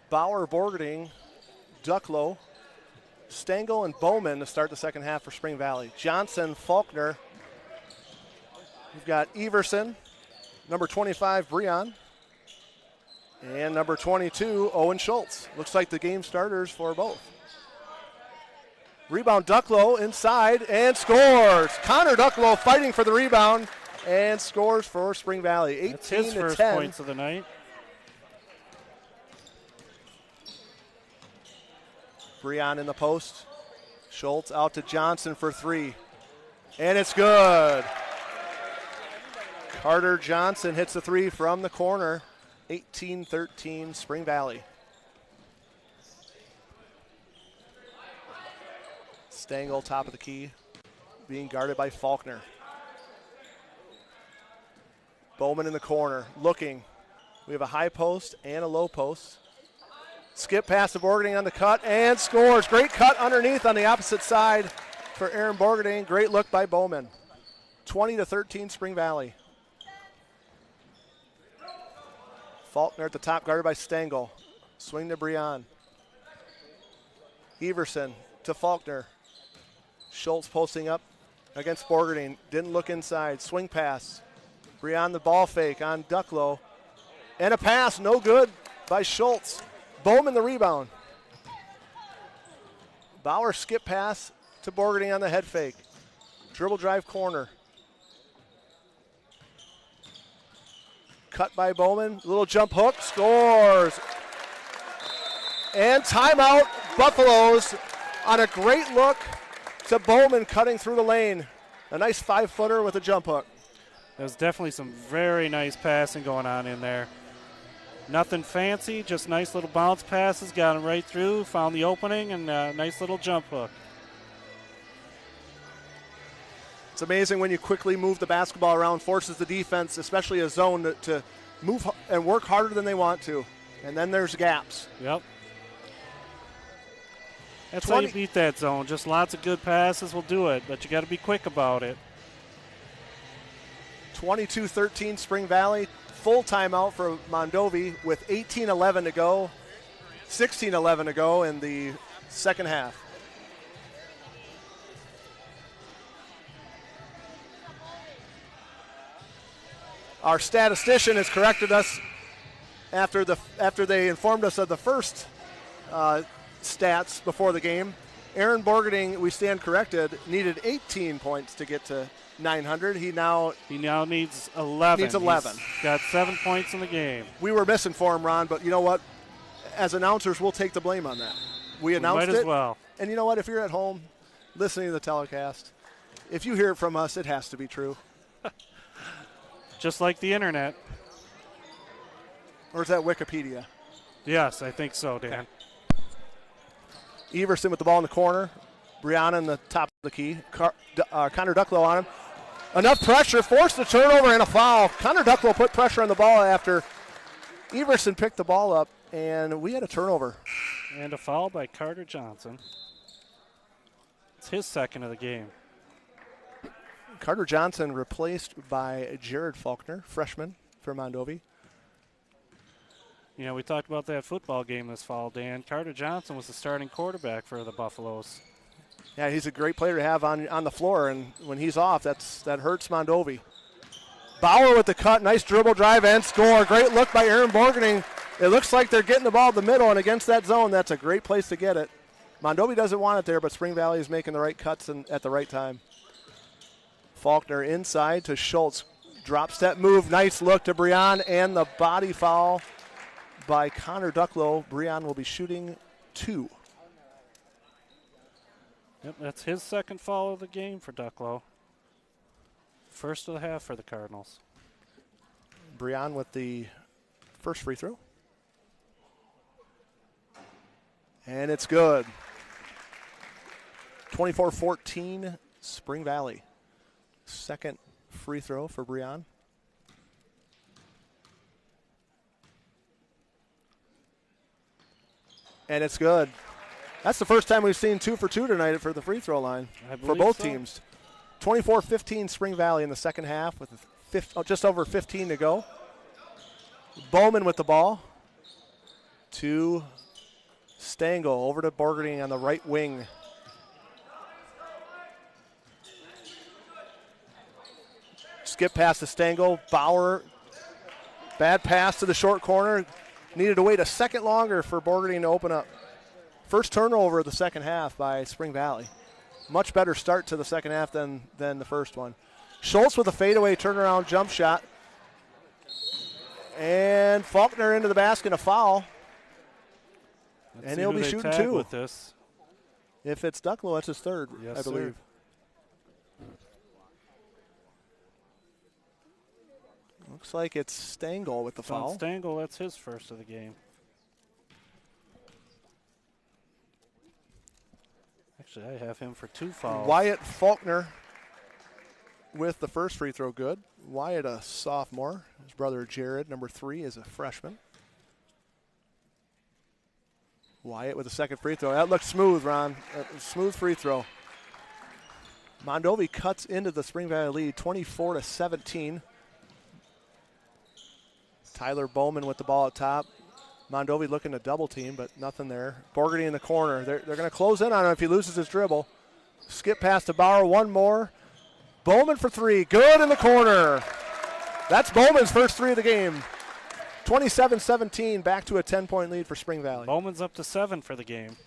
S1: Bauer, Borgerding, Ducklow, Stengel, and Bowman to start the second half for Spring Valley. Johnson, Faulkner. We've got Everson, number 25, Breon, and number 22, Owen Schultz. Looks like the game starters for both. Rebound, Ducklow inside and scores. Connor Ducklow fighting for the rebound and scores for Spring Valley. 18
S2: That's his
S1: to
S2: first
S1: 10.
S2: points of the night.
S1: Breon in the post. Schultz out to Johnson for three. And it's good. Carter Johnson hits the three from the corner. 18-13 Spring Valley. Stengel, top of the key, being guarded by Faulkner. Bowman in the corner, looking. We have a high post and a low post. Skip pass to Borgerding on the cut and scores. Great cut underneath on the opposite side for Aaron Borgerding. Great look by Bowman. 20-13 Spring Valley. Faulkner at the top, guarded by Stengel. Swing to Breon. Everson to Faulkner. Schultz posting up against Borgerding. Didn't look inside. Swing pass. Breon the ball fake on Ducklow. And a pass, no good by Schultz. Bowman the rebound. Bauer skip pass to Borgerding on the head fake. Dribble drive corner. Cut by Bowman. Little jump hook. Scores. And timeout. Buffaloes on a great look to Bowman cutting through the lane. A nice 5-footer with a jump hook.
S2: There's definitely some very nice passing going on in there. Nothing fancy, just nice little bounce passes. Got him right through, found the opening, and a nice little jump hook.
S1: It's amazing when you quickly move the basketball around, forces the defense, especially a zone, to move and work harder than they want to. And then there's gaps.
S2: Yep. That's how you beat that zone. Just lots of good passes will do it, but you got to be quick about it.
S1: 22-13 Spring Valley. Full timeout for Mondovi with 18-11 to go. 16-11 to go in the second half. Our statistician has corrected us after they informed us of the first stats before the game. Aaron Borgerding, we stand corrected, needed 18 points to get to 900. He now
S2: needs 11.
S1: Needs 11.
S2: He's got 7 points in the game.
S1: We were misinformed, Ron, but you know what? As announcers, we'll take the blame on that. We announced it.
S2: Might as well.
S1: And you know what? If you're at home listening to the telecast, if you hear it from us, it has to be true.
S2: Just like the internet.
S1: Or is that Wikipedia?
S2: Yes, I think so, Dan.
S1: Okay. Everson with the ball in the corner. Brianna in the top of the key. Connor Ducklow on him. Enough pressure, forced the turnover and a foul. Connor Ducklow put pressure on the ball after Everson picked the ball up, and we had a turnover.
S2: And a foul by Carter Johnson. It's his second of the game.
S1: Carter Johnson replaced by Jared Faulkner, freshman for Mondovi.
S2: You know, we talked about that football game this fall, Dan. Carter Johnson was the starting quarterback for the Buffaloes.
S1: Yeah, he's a great player to have on the floor, and when he's off, that hurts Mondovi. Bauer with the cut, nice dribble drive and score. Great look by Aaron Borgerding. It looks like they're getting the ball in the middle, and against that zone, that's a great place to get it. Mondovi doesn't want it there, but Spring Valley is making the right cuts at the right time. Faulkner inside to Schultz. Drop step move, nice look to Breon, and the body foul by Connor Ducklow. Breon will be shooting 2.
S2: Yep, that's his second foul of the game for Ducklow. First of the half for the Cardinals.
S1: Breon with the first free throw. And it's good. 24-14, Spring Valley. Second free throw for Breon. And it's good. That's the first time we've seen 2 for 2 tonight for the free throw line for both teams. 24-15 Spring Valley in the second half with just over 15 to go. Bowman with the ball to Stengel, over to Borgerding on the right wing. Skip pass to Stengel. Bauer, bad pass to the short corner. Needed to wait a second longer for Borgerding to open up. First turnover of the second half by Spring Valley. Much better start to the second half than the first one. Schultz with a fadeaway turnaround jump shot. And Faulkner into the basket, a foul. And he'll be shooting 2
S2: with this.
S1: If it's Ducklow, that's his third,
S2: yes,
S1: I believe.
S2: Sir.
S1: Looks like it's Stengel with the foul.
S2: Stengel, that's his first of the game. Actually, I have him for 2 fouls.
S1: Wyatt Faulkner with the first free throw, good. Wyatt, a sophomore. His brother Jared, number 3, is a freshman. Wyatt with the second free throw. That looks smooth, Ron. Smooth free throw. Mondovi cuts into the Spring Valley lead, 24-17. Tyler Bowman with the ball at top. Mondovi looking to double team, but nothing there. Borgerding in the corner. They're going to close in on him if he loses his dribble. Skip pass to Bauer, one more. Bowman for 3, good in the corner. That's Bowman's first 3 of the game. 27-17, back to a 10-point lead for Spring Valley.
S2: Bowman's up to 7 for the game.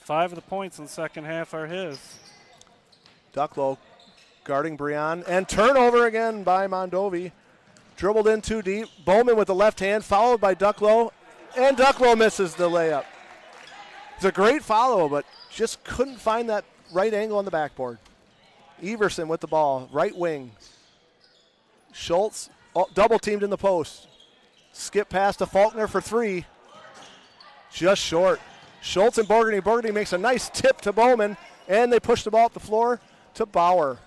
S2: 5 of the points in the second half are his.
S1: Ducklow guarding Breon, and turnover again by Mondovi. Dribbled in too deep. Bowman with the left hand, followed by Ducklow, and Ducklow misses the layup. It's a great follow, but just couldn't find that right angle on the backboard. Everson with the ball, right wing. Schultz double teamed in the post. Skip pass to Faulkner for 3. Just short. Schultz and Borgerding. Borgerding makes a nice tip to Bowman, and they push the ball up the floor to Bauer.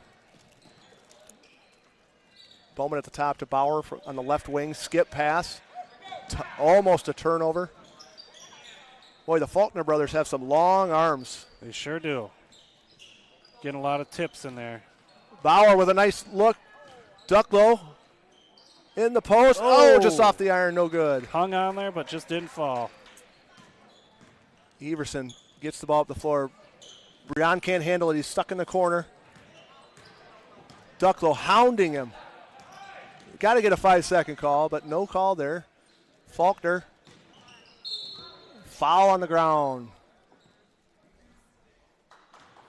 S1: Bowman at the top to Bauer on the left wing. Skip pass. Almost a turnover. Boy, the Faulkner brothers have some long arms.
S2: They sure do. Getting a lot of tips in there.
S1: Bauer with a nice look. Ducklow in the post. Oh, just off the iron, no good.
S2: Hung on there, but just didn't fall.
S1: Everson gets the ball up the floor. Breon can't handle it. He's stuck in the corner. Ducklow hounding him. Got to get a 5-second call, but no call there. Faulkner. Foul on the ground.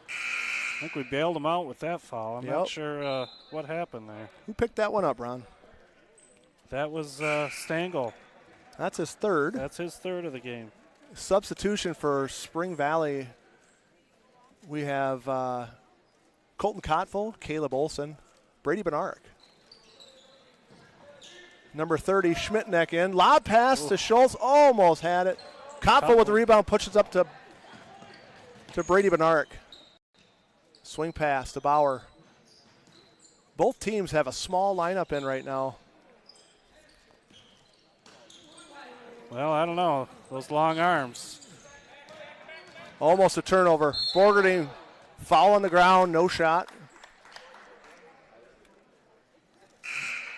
S2: I think we bailed him out with that foul. I'm not sure what happened there.
S1: Who picked that one up, Ron?
S2: That was Stengel.
S1: That's his third.
S2: That's his third of the game.
S1: Substitution for Spring Valley. We have Colton Cottville, Caleb Olson, Brady Benark. Number 30, Schmidtneck in. Lob pass to Schultz. Almost had it. Cottville with the rebound, pushes up to Brady Benark. Swing pass to Bauer. Both teams have a small lineup in right now.
S2: Well, I don't know. Those long arms.
S1: Almost a turnover. Borgerding, foul on the ground, no shot.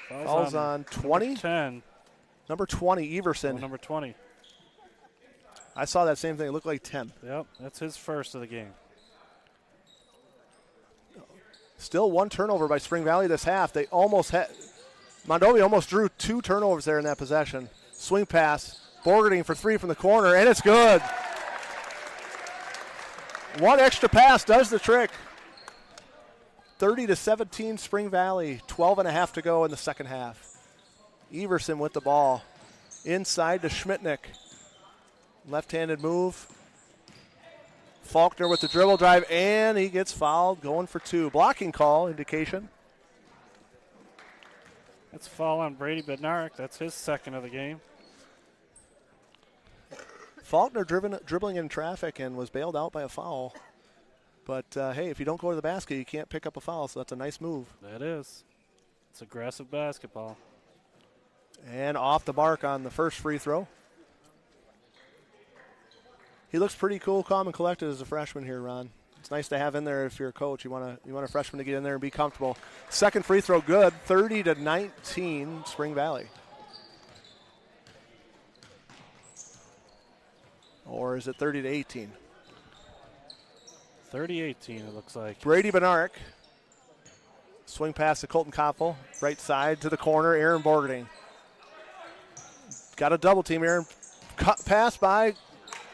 S1: Fouls on 20?
S2: 10.
S1: Number 20, Everson.
S2: Oh, number 20.
S1: I saw that same thing. It looked like 10.
S2: Yep, that's his first of the game.
S1: Still one turnover by Spring Valley this half. They almost had – Mondovi almost drew 2 turnovers there in that possession. Swing pass. Borgerding for 3 from the corner, and it's good. One extra pass does the trick. 30-17 Spring Valley, 12 and a half to go in the second half. Everson with the ball Inside to Schmitnick. Left-handed move. Faulkner with the dribble drive, and he gets fouled, going for 2. Blocking call indication.
S2: That's a foul on Brady Bednarik. That's his second of the game.
S1: Faulkner dribbling in traffic and was bailed out by a foul. But, hey, if you don't go to the basket, you can't pick up a foul, so that's a nice move.
S2: That is. It's aggressive basketball.
S1: And off the mark on the first free throw. He looks pretty cool, calm, and collected as a freshman here, Ron. It's nice to have in there if you're a coach. You want a freshman to get in there and be comfortable. Second free throw good, 30-19, Spring Valley. Or is it 30-18?
S2: 30-18, it looks like.
S1: Brady Bednarik. Swing pass to Colton Koppel. Right side to the corner, Aaron Borgening. Got a double team, Aaron. Cut pass by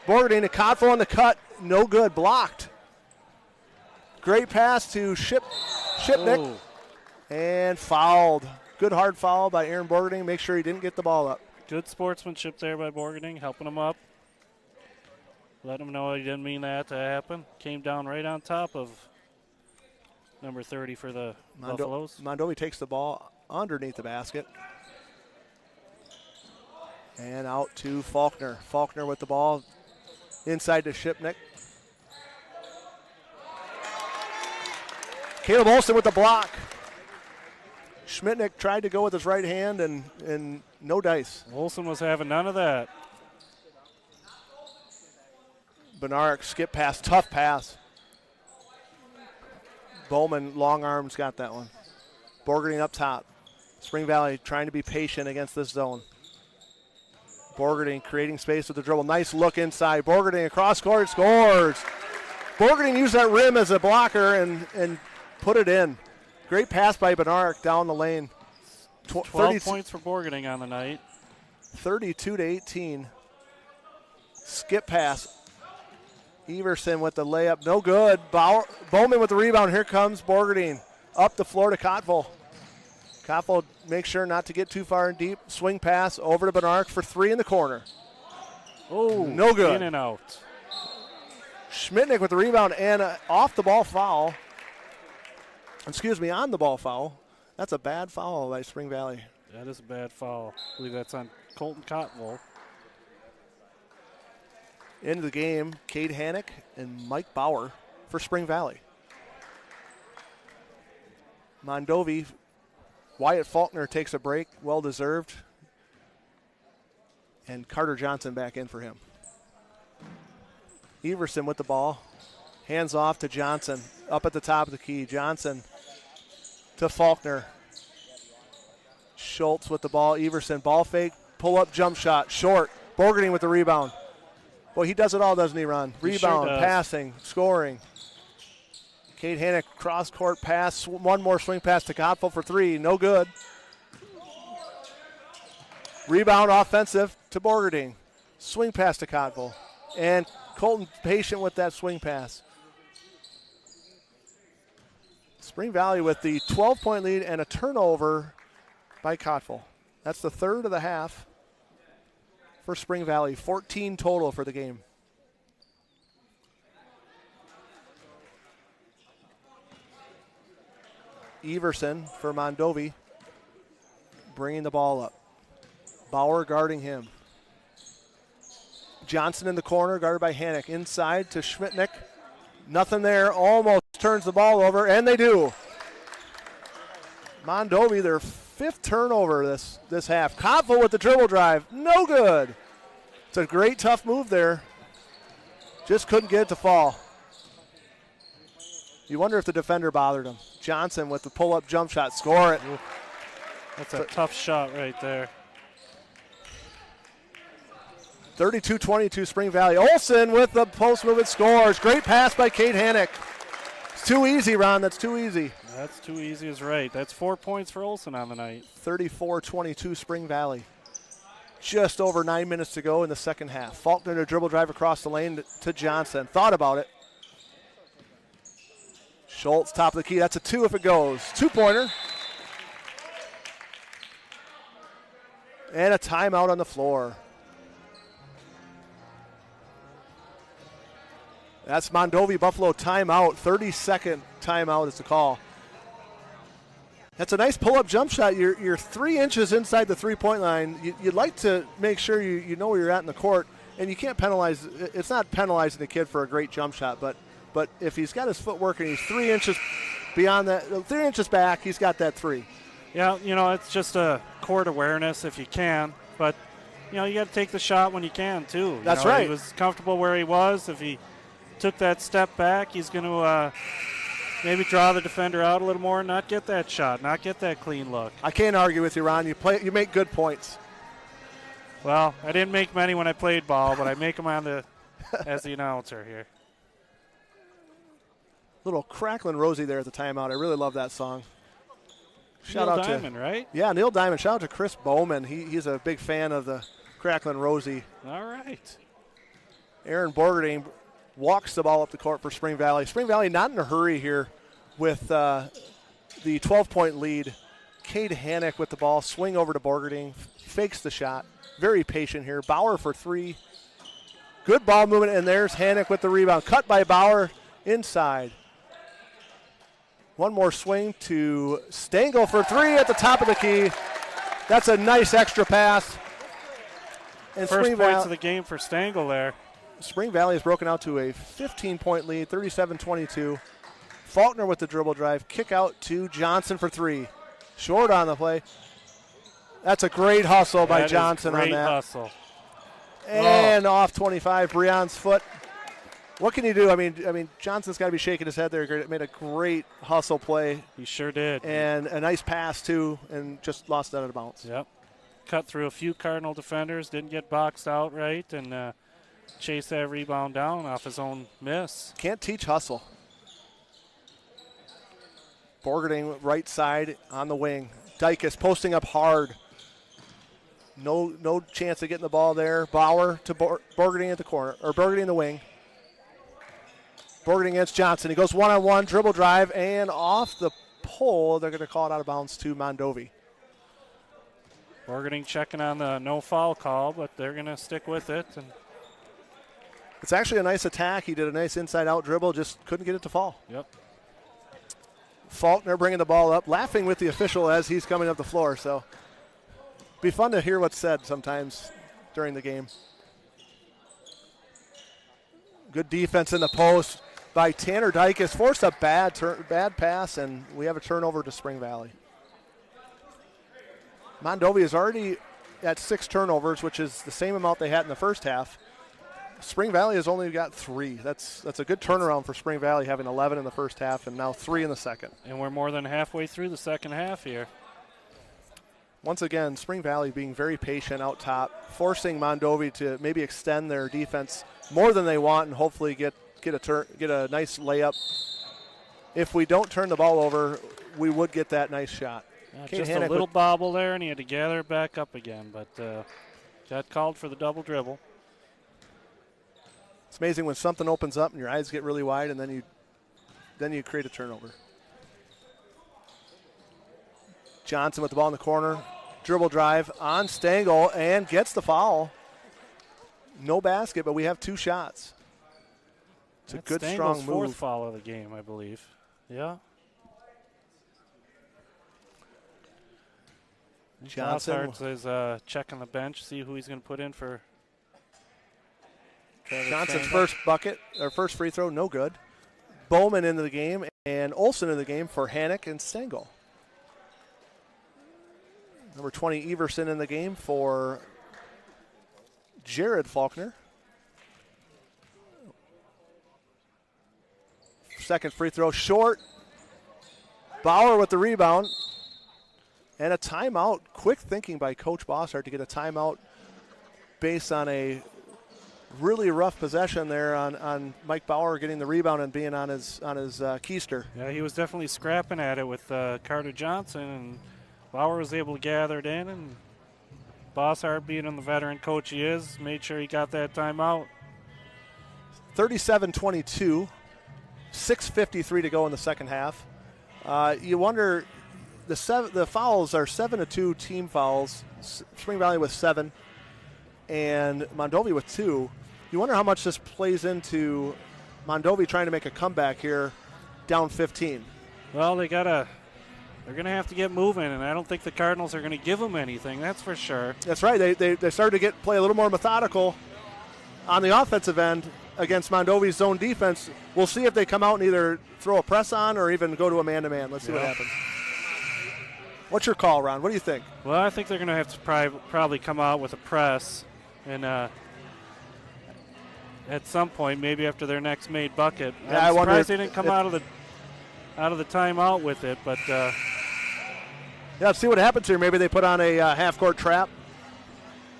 S1: Borgening to Koppel on the cut. No good, blocked. Great pass to Shipnick.
S2: Oh.
S1: And fouled. Good hard foul by Aaron Borgening. Make sure he didn't get the ball up.
S2: Good sportsmanship there by Borgening, helping him up. Let him know he didn't mean that to happen. Came down right on top of number 30 for the Buffaloes.
S1: Mondovi takes the ball underneath the basket. And out to Faulkner. Faulkner with the ball inside to Shipnick. Caleb Olson with the block. Schmitnick tried to go with his right hand and no dice.
S2: Olson was having none of that.
S1: Bednarik skip pass, tough pass. Bowman, long arms, got that one. Borgening up top. Spring Valley trying to be patient against this zone. Borgening creating space with the dribble. Nice look inside. Borgening across court, scores. Borgening used that rim as a blocker and put it in. Great pass by Bednarik down the lane.
S2: 12 points for Borgening on the night.
S1: 32-18. Skip pass. Everson with the layup, no good. Bowman with the rebound. Here comes Borgening. Up the floor to Koppel. Koppel makes sure not to get too far and deep. Swing pass over to Bednarik for 3 in the corner.
S2: Oh,
S1: no good.
S2: In and out.
S1: Schmitnick with the rebound and off the ball foul. On the ball foul. That's a bad foul by Spring Valley.
S2: That is a bad foul. I believe that's on Colton Koppel.
S1: Into the game, Cade Hannock and Mike Bauer for Spring Valley. Mondovi, Wyatt Faulkner takes a break, well-deserved. And Carter Johnson back in for him. Everson with the ball. Hands off to Johnson. Up at the top of the key. Johnson to Faulkner. Schultz with the ball. Everson, ball fake, pull-up jump shot. Short. Borgening with the rebound. Well, he does it all, doesn't he, Ron? Rebound,
S2: sure
S1: passing, scoring. Cade Hannock, cross-court pass. One more swing pass to Koppel for 3. No good. Rebound, offensive to Borgening. Swing pass to Koppel. And Colton patient with that swing pass. Spring Valley with the 12-point lead and a turnover by Koppel. That's the third of the half for Spring Valley. 14 total for the game. Everson for Mondovi, bringing the ball up. Bauer guarding him. Johnson in the corner, guarded by Hannock. Inside to Schmitnick. Nothing there. Almost turns the ball over, and they do. Mondovi, their 5th turnover this half. Koppel with the dribble drive. No good. It's a great, tough move there. Just couldn't get it to fall. You wonder if the defender bothered him. Johnson with the pull-up jump shot. Score it.
S2: That's a tough shot right there.
S1: 32-22 Spring Valley. Olson with the post move and scores. Great pass by Cade Hannock. It's too easy, Ron. That's too easy.
S2: That's too easy is right. That's 4 points for Olson on the night.
S1: 34-22 Spring Valley. Just over 9 minutes to go in the second half. Faulkner to dribble drive across the lane to Johnson. Thought about it. Schultz, top of the key. That's a 2 if it goes. 2-pointer. And a timeout on the floor. That's Mondovi Buffalo timeout. 30-second timeout is the call. That's a nice pull-up jump shot. You're 3 inches inside the three-point line. You'd like to make sure you know where you're at in the court, and you can't penalize. It's not penalizing the kid for a great jump shot, but if he's got his footwork and he's 3 inches beyond that, 3 inches back, he's got that three.
S2: Yeah, it's just a court awareness if you can, but you got to take the shot when you can too.
S1: That's right.
S2: He was comfortable where he was. If he took that step back, he's going to maybe draw the defender out a little more and not get that shot, not get that clean look.
S1: I can't argue with you, Ron. You make good points.
S2: Well, I didn't make many when I played ball, but I make them as the announcer here.
S1: Little Cracklin' Rosie there at the timeout. I really love that song.
S2: Shout out Diamond, right?
S1: Yeah, Neil Diamond. Shout out to Chris Bowman. He's a big fan of the Cracklin' Rosie.
S2: All right.
S1: Aaron Borgerding walks the ball up the court for Spring Valley. Spring Valley not in a hurry here with the 12-point lead. Cade Hannock with the ball, swing over to Borgerding, fakes the shot. Very patient here. Bauer for three. Good ball movement, and there's Hannock with the rebound. Cut by Bauer inside. One more swing to Stengel for three at the top of the key. That's a nice extra pass. And
S2: First points of the game for Stengel there.
S1: Spring Valley has broken out to a 15-point lead, 37-22. Faulkner with the dribble drive. Kick out to Johnson for three. Short on the play. That's a great hustle by Johnson on that.
S2: Great hustle.
S1: And off 25, Breon's foot. What can you do? I mean, Johnson's got to be shaking his head there. Made a great hustle play.
S2: He sure did.
S1: And a nice pass, too, and just lost that out of bounds.
S2: Yep. Cut through a few Cardinal defenders, didn't get boxed out right, and chase that rebound down off his own miss.
S1: Can't teach hustle. Borgerding right side on the wing. Dykus posting up hard. No chance of getting the ball there. Bauer to Borgerding at the corner, or Borgerding in the wing. Borgerding against Johnson. He goes one-on-one, dribble drive, and off the pole, they're going to call it out of bounds to Mondovi.
S2: Borgerding checking on the no foul call, but they're going to stick with it. And
S1: it's actually a nice attack. He did a nice inside-out dribble, just couldn't get it to fall.
S2: Yep.
S1: Faulkner bringing the ball up, laughing with the official as he's coming up the floor. So be fun to hear what's said sometimes during the game. Good defense in the post by Tanner Dykus. Forced a bad pass, and we have a turnover to Spring Valley. Mondovi is already at 6 turnovers, which is the same amount they had in the first half. Spring Valley has only got 3. That's a good turnaround for Spring Valley, having 11 in the first half and now 3 in the second.
S2: And we're more than halfway through the second half here.
S1: Once again, Spring Valley being very patient out top, forcing Mondovi to maybe extend their defense more than they want and hopefully get a nice layup. If we don't turn the ball over, we would get that nice shot.
S2: Just a little bobble there, and he had to gather it back up again, but got called for the double dribble.
S1: It's amazing when something opens up and your eyes get really wide, and then you create a turnover. Johnson with the ball in the corner, dribble drive on Stengel, and gets the foul. No basket, but we have 2 shots. It's
S2: That's
S1: a good,
S2: Stengel's
S1: strong move.
S2: 4th foul of the game, I believe. Yeah.
S1: Johnson
S2: is checking the bench, see who he's going to put in for Travis
S1: Johnson's
S2: Stengel.
S1: first bucket, or first free throw, no good. Bowman into the game, and Olsen in the game for Hannock and Stengel. Number 20, Everson in the game for Jared Faulkner. Second free throw, short. Bauer with the rebound. And a timeout. Quick thinking by Coach Bossart to get a timeout based on a really rough possession there on Mike Bauer getting the rebound and being on his keister.
S2: Yeah, he was definitely scrapping at it with Carter Johnson, and Bauer was able to gather it in, and Bossart, being the veteran coach he is, made sure he got that timeout.
S1: 37-22, 6:53 to go in the second half. You wonder, the fouls are 7-2 team fouls. Spring Valley with 7, and Mondovi with 2. You wonder how much this plays into Mondovi trying to make a comeback here, down 15.
S2: Well, they're going to have to get moving, and I don't think the Cardinals are going to give them anything. That's for sure.
S1: That's right. They started to play a little more methodical on the offensive end against Mondovi's zone defense. We'll see if they come out and either throw a press on or even go to a man-to-man. Let's see what happens. What's your call, Ron? What do you think?
S2: Well, I think they're going to have to probably come out with a press, and at some point, maybe after their next made bucket.
S1: Yeah,
S2: I'm surprised they didn't come out of the timeout with it, but
S1: yeah, see what happens here. Maybe they put on a half-court trap,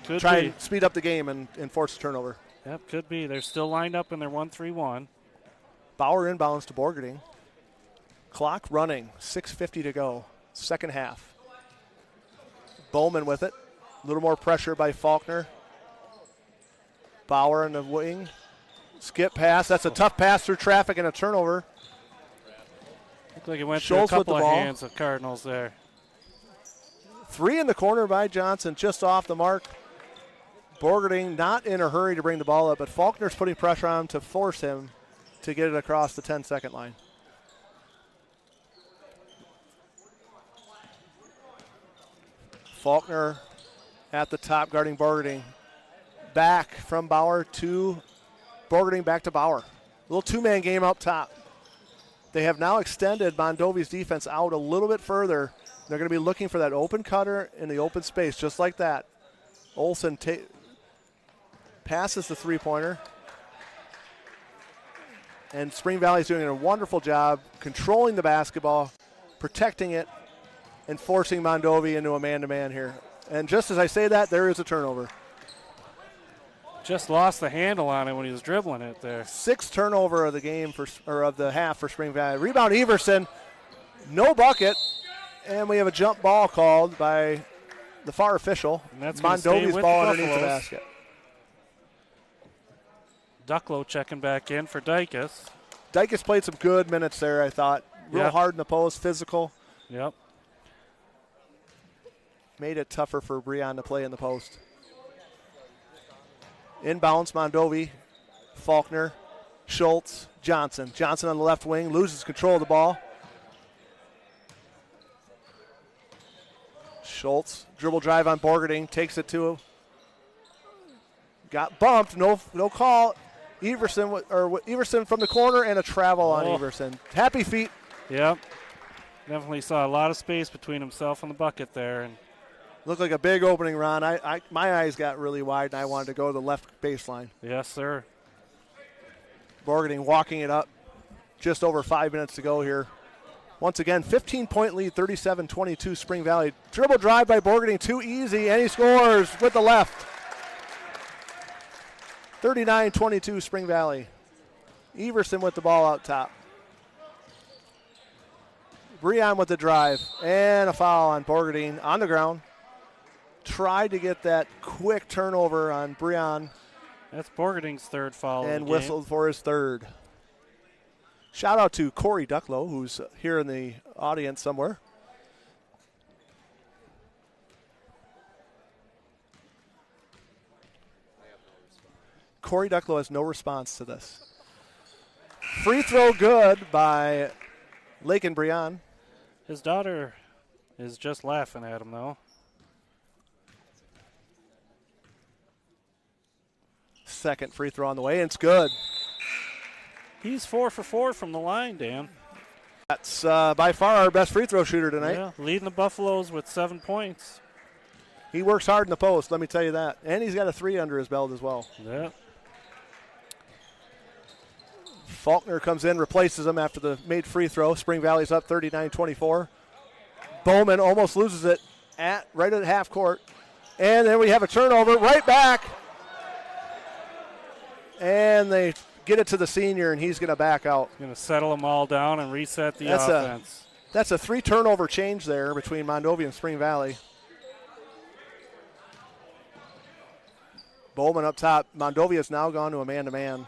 S1: try
S2: be.
S1: and speed up the game and force a turnover.
S2: Yep, could be. They're still lined up in their 1-3-1.
S1: Bauer inbounds to Borgerding. Clock running, 6:50 to go, second half. Bowman with it. A little more pressure by Faulkner. Bauer in the wing. Skip pass. That's a tough pass through traffic and a turnover.
S2: Looked like it went
S1: Schultz
S2: through a couple
S1: with
S2: of
S1: the ball.
S2: hands of Cardinals there.
S1: 3 in the corner by Johnson, just off the mark. Borgerding not in a hurry to bring the ball up, but Faulkner's putting pressure on him to force him to get it across the 10-second line. Faulkner at the top guarding Borgerding. Back from Bauer to Borgerding, back to Bauer. A little two-man game up top. They have now extended Mondovi's defense out a little bit further. They're going to be looking for that open cutter in the open space, just like that. Olsen passes the three-pointer. And Spring Valley's doing a wonderful job controlling the basketball, protecting it, and forcing Mondovi into a man-to-man here. And just as I say that, there is a turnover.
S2: Just lost the handle on it when he was dribbling it there.
S1: 6th turnover of the game of the half for Spring Valley. Rebound Everson, no bucket, and we have a jump ball called by the far official.
S2: And that's
S1: Mondovi's ball underneath the basket.
S2: Ducklow checking back in for Dykus.
S1: Dykus played some good minutes there, I thought. Real hard in the post, physical.
S2: Yep.
S1: Made it tougher for Breon to play in the post. Inbounds, Mondovi, Faulkner, Schultz, Johnson. Johnson on the left wing, loses control of the ball. Schultz, dribble drive on Borgerding, takes it to him. Got bumped, no call. Everson from the corner and a travel on Everson. Happy feet.
S2: Yep. Definitely saw a lot of space between himself and the bucket there. And
S1: looked like a big opening, Ron. My eyes got really wide, and I wanted to go to the left baseline.
S2: Yes, sir.
S1: Borgerding walking it up. Just over 5 minutes to go here. Once again, 15-point lead, 37-22 Spring Valley. Dribble drive by Borgerding, too easy, and he scores with the left. 39-22 Spring Valley. Everson with the ball out top. Breon with the drive, and a foul on Borgerding on the ground. Tried to get that quick turnover on Breon.
S2: That's Borgerding's third foul.
S1: And whistled for his third. Shout out to Corey Ducklow, who's here in the audience somewhere. Corey Ducklow has no response to this. Free throw good by Lakin Breon.
S2: His daughter is just laughing at him, though.
S1: Second free throw on the way, and it's good.
S2: He's 4 for 4 from the line, Dan.
S1: That's by far our best free throw shooter tonight.
S2: Yeah, leading the Buffaloes with 7 points.
S1: He works hard in the post, let me tell you that. And he's got a 3 under his belt as well.
S2: Yeah.
S1: Faulkner comes in, replaces him after the made free throw. Spring Valley's up 39-24. Bowman almost loses it right at half court. And then we have a turnover right back. And they get it to the senior, and he's going to back out.
S2: Going to settle them all down and reset the offense.
S1: That's a 3 turnover change there between Mondovi and Spring Valley. Bowman up top. Mondovi has now gone to a man-to-man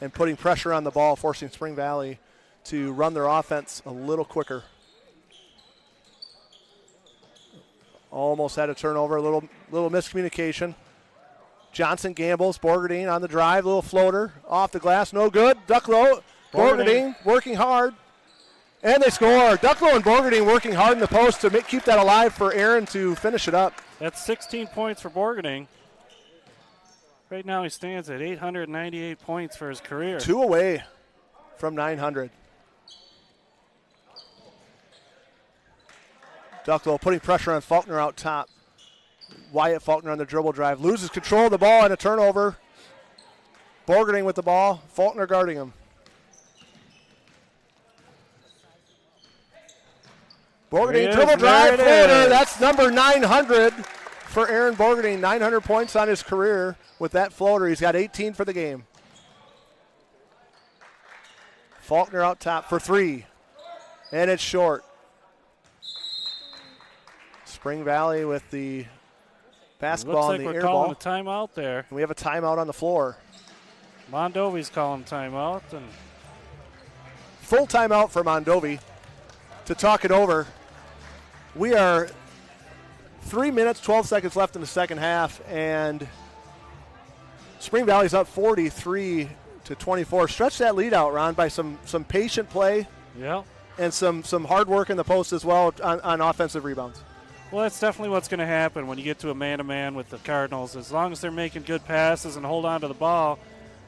S1: and putting pressure on the ball, forcing Spring Valley to run their offense a little quicker. Almost had a turnover, a little miscommunication. Johnson gambles. Borgardine on the drive, little floater off the glass, no good. Ducklow, Borgardine working hard, and they score. Ducklow and Borgardine working hard in the post to keep that alive for Aaron to finish it up.
S2: That's 16 points for Borgardine. Right now he stands at 898 points for his career.
S1: 2 away from 900. Ducklow putting pressure on Faulkner out top. Wyatt Faulkner on the dribble drive. Loses control of the ball and a turnover. Borgardine with the ball. Faulkner guarding him. Borgardine dribble drive. Floater. That's number 900 for Aaron Borgardine. 900 points on his career with that floater. He's got 18 for the game. Faulkner out top for 3. And it's short. Spring Valley with the basketball in the air ball.
S2: Looks like we're calling a timeout there.
S1: And we have a timeout on the floor.
S2: Mondovi's calling timeout. And
S1: full timeout for Mondovi to talk it over. We are 3 minutes, 12 seconds left in the second half, and Spring Valley's up 43-24. Stretch that lead out, Ron, by some patient play.
S2: Yeah.
S1: And some hard work in the post as well on offensive rebounds.
S2: Well, that's definitely what's going to happen when you get to a man-to-man with the Cardinals. As long as they're making good passes and hold on to the ball,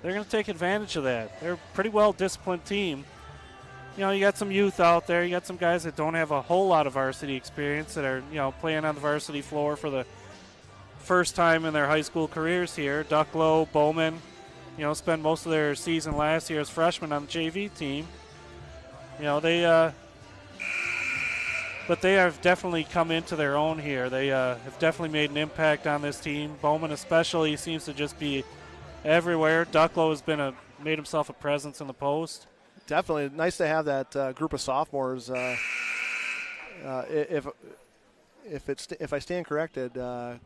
S2: they're going to take advantage of that. They're a pretty well-disciplined team. You know, you got some youth out there. You got some guys that don't have a whole lot of varsity experience that are, playing on the varsity floor for the first time in their high school careers here. Ducklow, Bowman, spent most of their season last year as freshmen on the JV team. But they have definitely come into their own here. They have definitely made an impact on this team. Bowman especially seems to just be everywhere. Ducklow has made himself a presence in the post.
S1: Definitely nice to have that group of sophomores. If I stand corrected,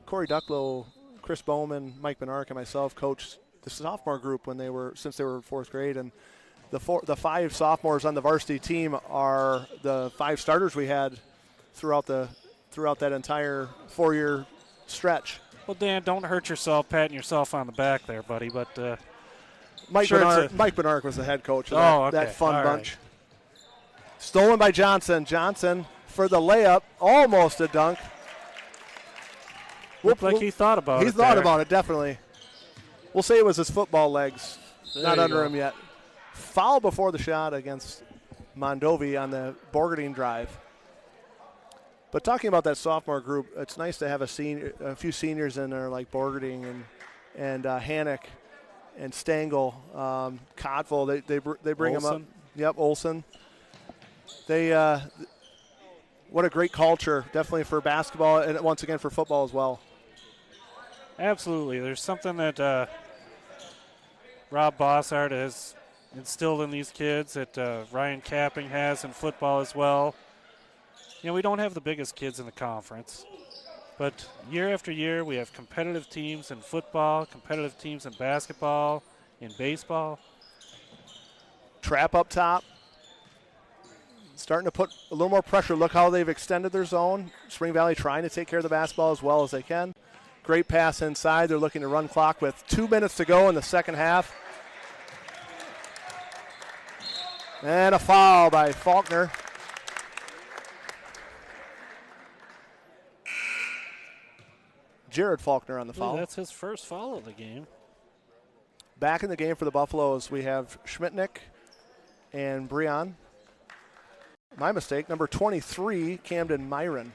S1: Corey Ducklow, Chris Bowman, Mike Benark, and myself coached the sophomore group since they were fourth grade, and the 5 sophomores on the varsity team are the 5 starters we had throughout that entire 4-year stretch.
S2: Well, Dan, don't hurt yourself patting yourself on the back there, buddy. But
S1: Mike Benark was the head coach of that fun bunch. Right. Stolen by Johnson. Johnson for the layup, almost a dunk.
S2: Looked like he thought about it.
S1: He thought about it, definitely. We'll say it was his football legs, not under him yet. Foul before the shot against Mondovi on the Borgardine drive. But talking about that sophomore group, it's nice to have a few seniors in there like Borgardine and Hannock and Stengel, Codville. They bring them up. Yep, Olson. What a great culture, definitely for basketball and once again for football as well.
S2: Absolutely. There's something that Rob Bossart has instilled in these kids that Ryan Capping has in football as well. We don't have the biggest kids in the conference, but year after year we have competitive teams in football, competitive teams in basketball, in baseball.
S1: Trap up top. Starting to put a little more pressure. Look how they've extended their zone. Spring Valley trying to take care of the basketball as well as they can. Great pass inside. They're looking to run clock with 2 minutes to go in the second half. And a foul by Faulkner. Jared Faulkner on the foul.
S2: Ooh, that's his first foul of the game.
S1: Back in the game for the Buffaloes, we have Schmidtnick and Breon. My mistake, number 23, Camden Myron.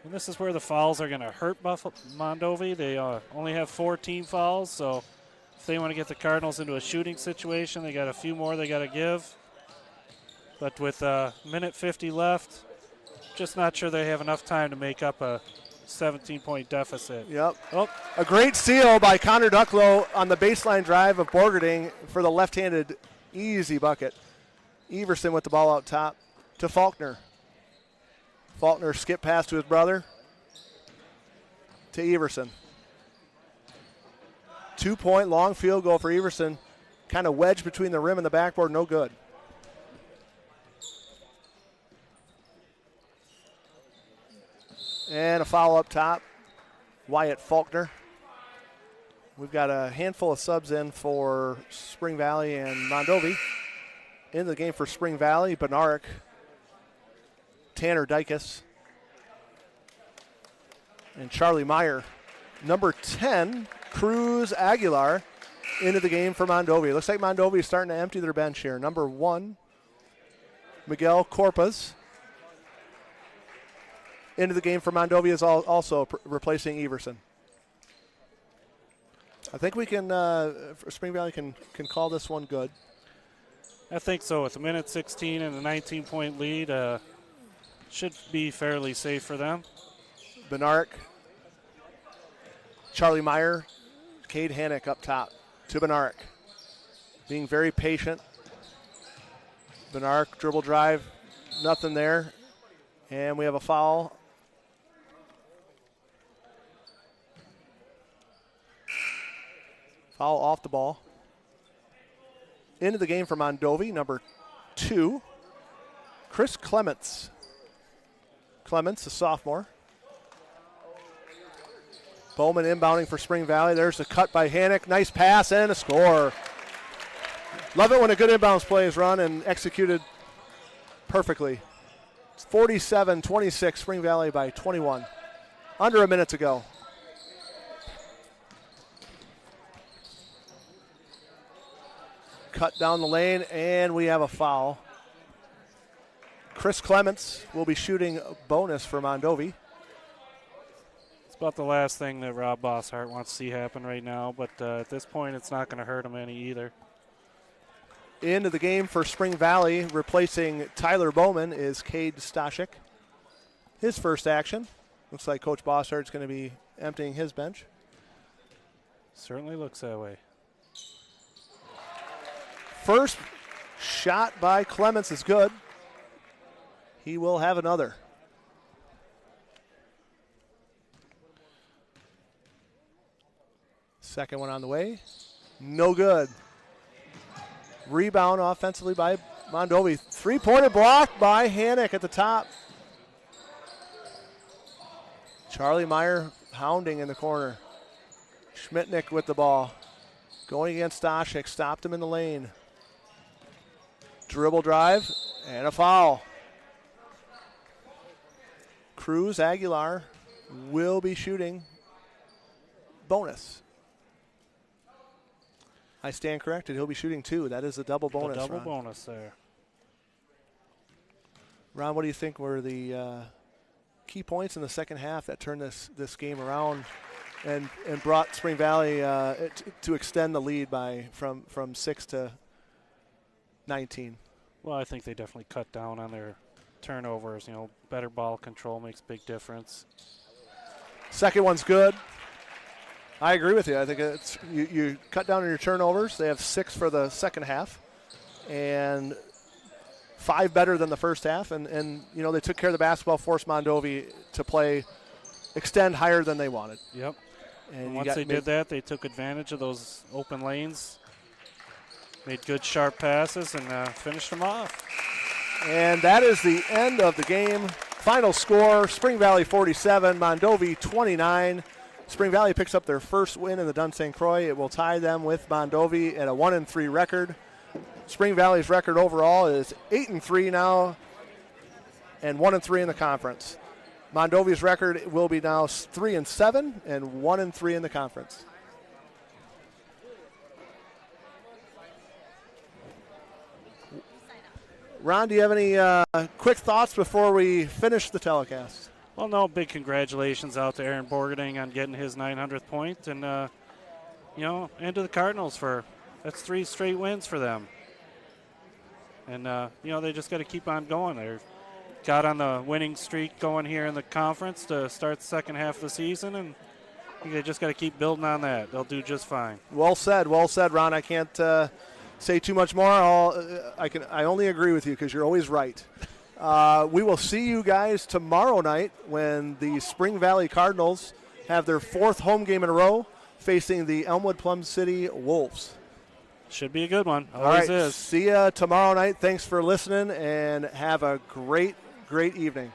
S2: And this is where the fouls are going to hurt Mondovi. They only have 14 fouls, so if they want to get the Cardinals into a shooting situation, they got a few more they got to give. But with minute 50 left, just not sure they have enough time to make up a 17-point deficit.
S1: Yep. Oh. A great steal by Connor Ducklow on the baseline drive of Borgardine for the left-handed easy bucket. Everson with the ball out top to Faulkner. Faulkner skip pass to his brother to Everson. 2-point long field goal for Everson. Kind of wedged between the rim and the backboard, no good. And a foul up top. Wyatt Faulkner. We've got a handful of subs in for Spring Valley and Mondovi. In the game for Spring Valley, Benaric, Tanner Dykus, and Charlie Meyer. Number 10, Cruz Aguilar, into the game for Mondovi. It looks like Mondovi is starting to empty their bench here. Number 1, Miguel Corpus, into the game for Mondovi, is also replacing Everson. I think we can, Spring Valley can call this one good.
S2: I think so. With a minute 16 and a 19-point lead, should be fairly safe for them.
S1: Benaric, Charlie Meyer, Cade Hannock up top to Benaric. Being very patient. Benaric dribble drive, nothing there. And we have a foul. Foul off the ball. Into the game for Mondovi, number 2, Chris Clements. Clements, a sophomore. Bowman inbounding for Spring Valley. There's a cut by Hannock. Nice pass and a score. Love it when a good inbounds play is run and executed perfectly. It's 47-26, Spring Valley by 21. Under a minute to go. Cut down the lane, and we have a foul. Chris Clements will be shooting a bonus for Mondovi.
S2: It's about the last thing that Rob Bosshart wants to see happen right now, but at this point it's not going to hurt him any either.
S1: Into the game for Spring Valley, replacing Tyler Bowman, is Cade Stashik. His first action. Looks like Coach Bosshart's going to be emptying his bench.
S2: Certainly looks that way.
S1: First shot by Clements is good. He will have another. Second one on the way. No good. Rebound offensively by Mondovi. Three-pointer block by Hannock at the top. Charlie Meyer hounding in the corner. Schmitnick with the ball. Going against Stashik. Stopped him in the lane. Dribble drive and a foul. Cruz Aguilar will be shooting bonus. I stand corrected. He'll be shooting 2. That is a double bonus.
S2: Double
S1: Ron.
S2: bonus there.
S1: Ron, what do you think were the key points in the second half that turned this game around and brought Spring Valley to extend the lead by from 6 to 19?
S2: Well, I think they definitely cut down on their turnovers. You know, better ball control makes a big difference.
S1: Second one's good. I agree with you. I think it's you cut down on your turnovers. They have 6 for the second half, and 5 better than the first half. And you know, they took care of the basketball, forced Mondovi to extend higher than they wanted.
S2: Yep.
S1: And
S2: once they did that, they took advantage of those open lanes, made good sharp passes, and finished them off.
S1: And that is the end of the game. Final score, Spring Valley 47, Mondovi 29. Spring Valley picks up their first win in the Dun St. Croix. It will tie them with Mondovi at a 1-3 record. Spring Valley's record overall is 8-3 now and 1-3 in the conference. Mondovi's record will be now 3-7 and 1-3 in the conference. Ron, do you have any quick thoughts before we finish the telecast?
S2: Well, no, big congratulations out to Aaron Borgading on getting his 900th point, and and to the Cardinals that's 3 straight wins for them. And they just got to keep on going. They got on the winning streak going here in the conference to start the second half of the season, and they just got to keep building on that. They'll do just fine. Well said,
S1: Ron. I can't say too much more. I only agree with you because you're always right. We will see you guys tomorrow night when the Spring Valley Cardinals have their 4th home game in a row facing the Elmwood Plum City Wolves.
S2: Should be a good one.
S1: Always is. See you tomorrow night. Thanks for listening, and have a great, great evening.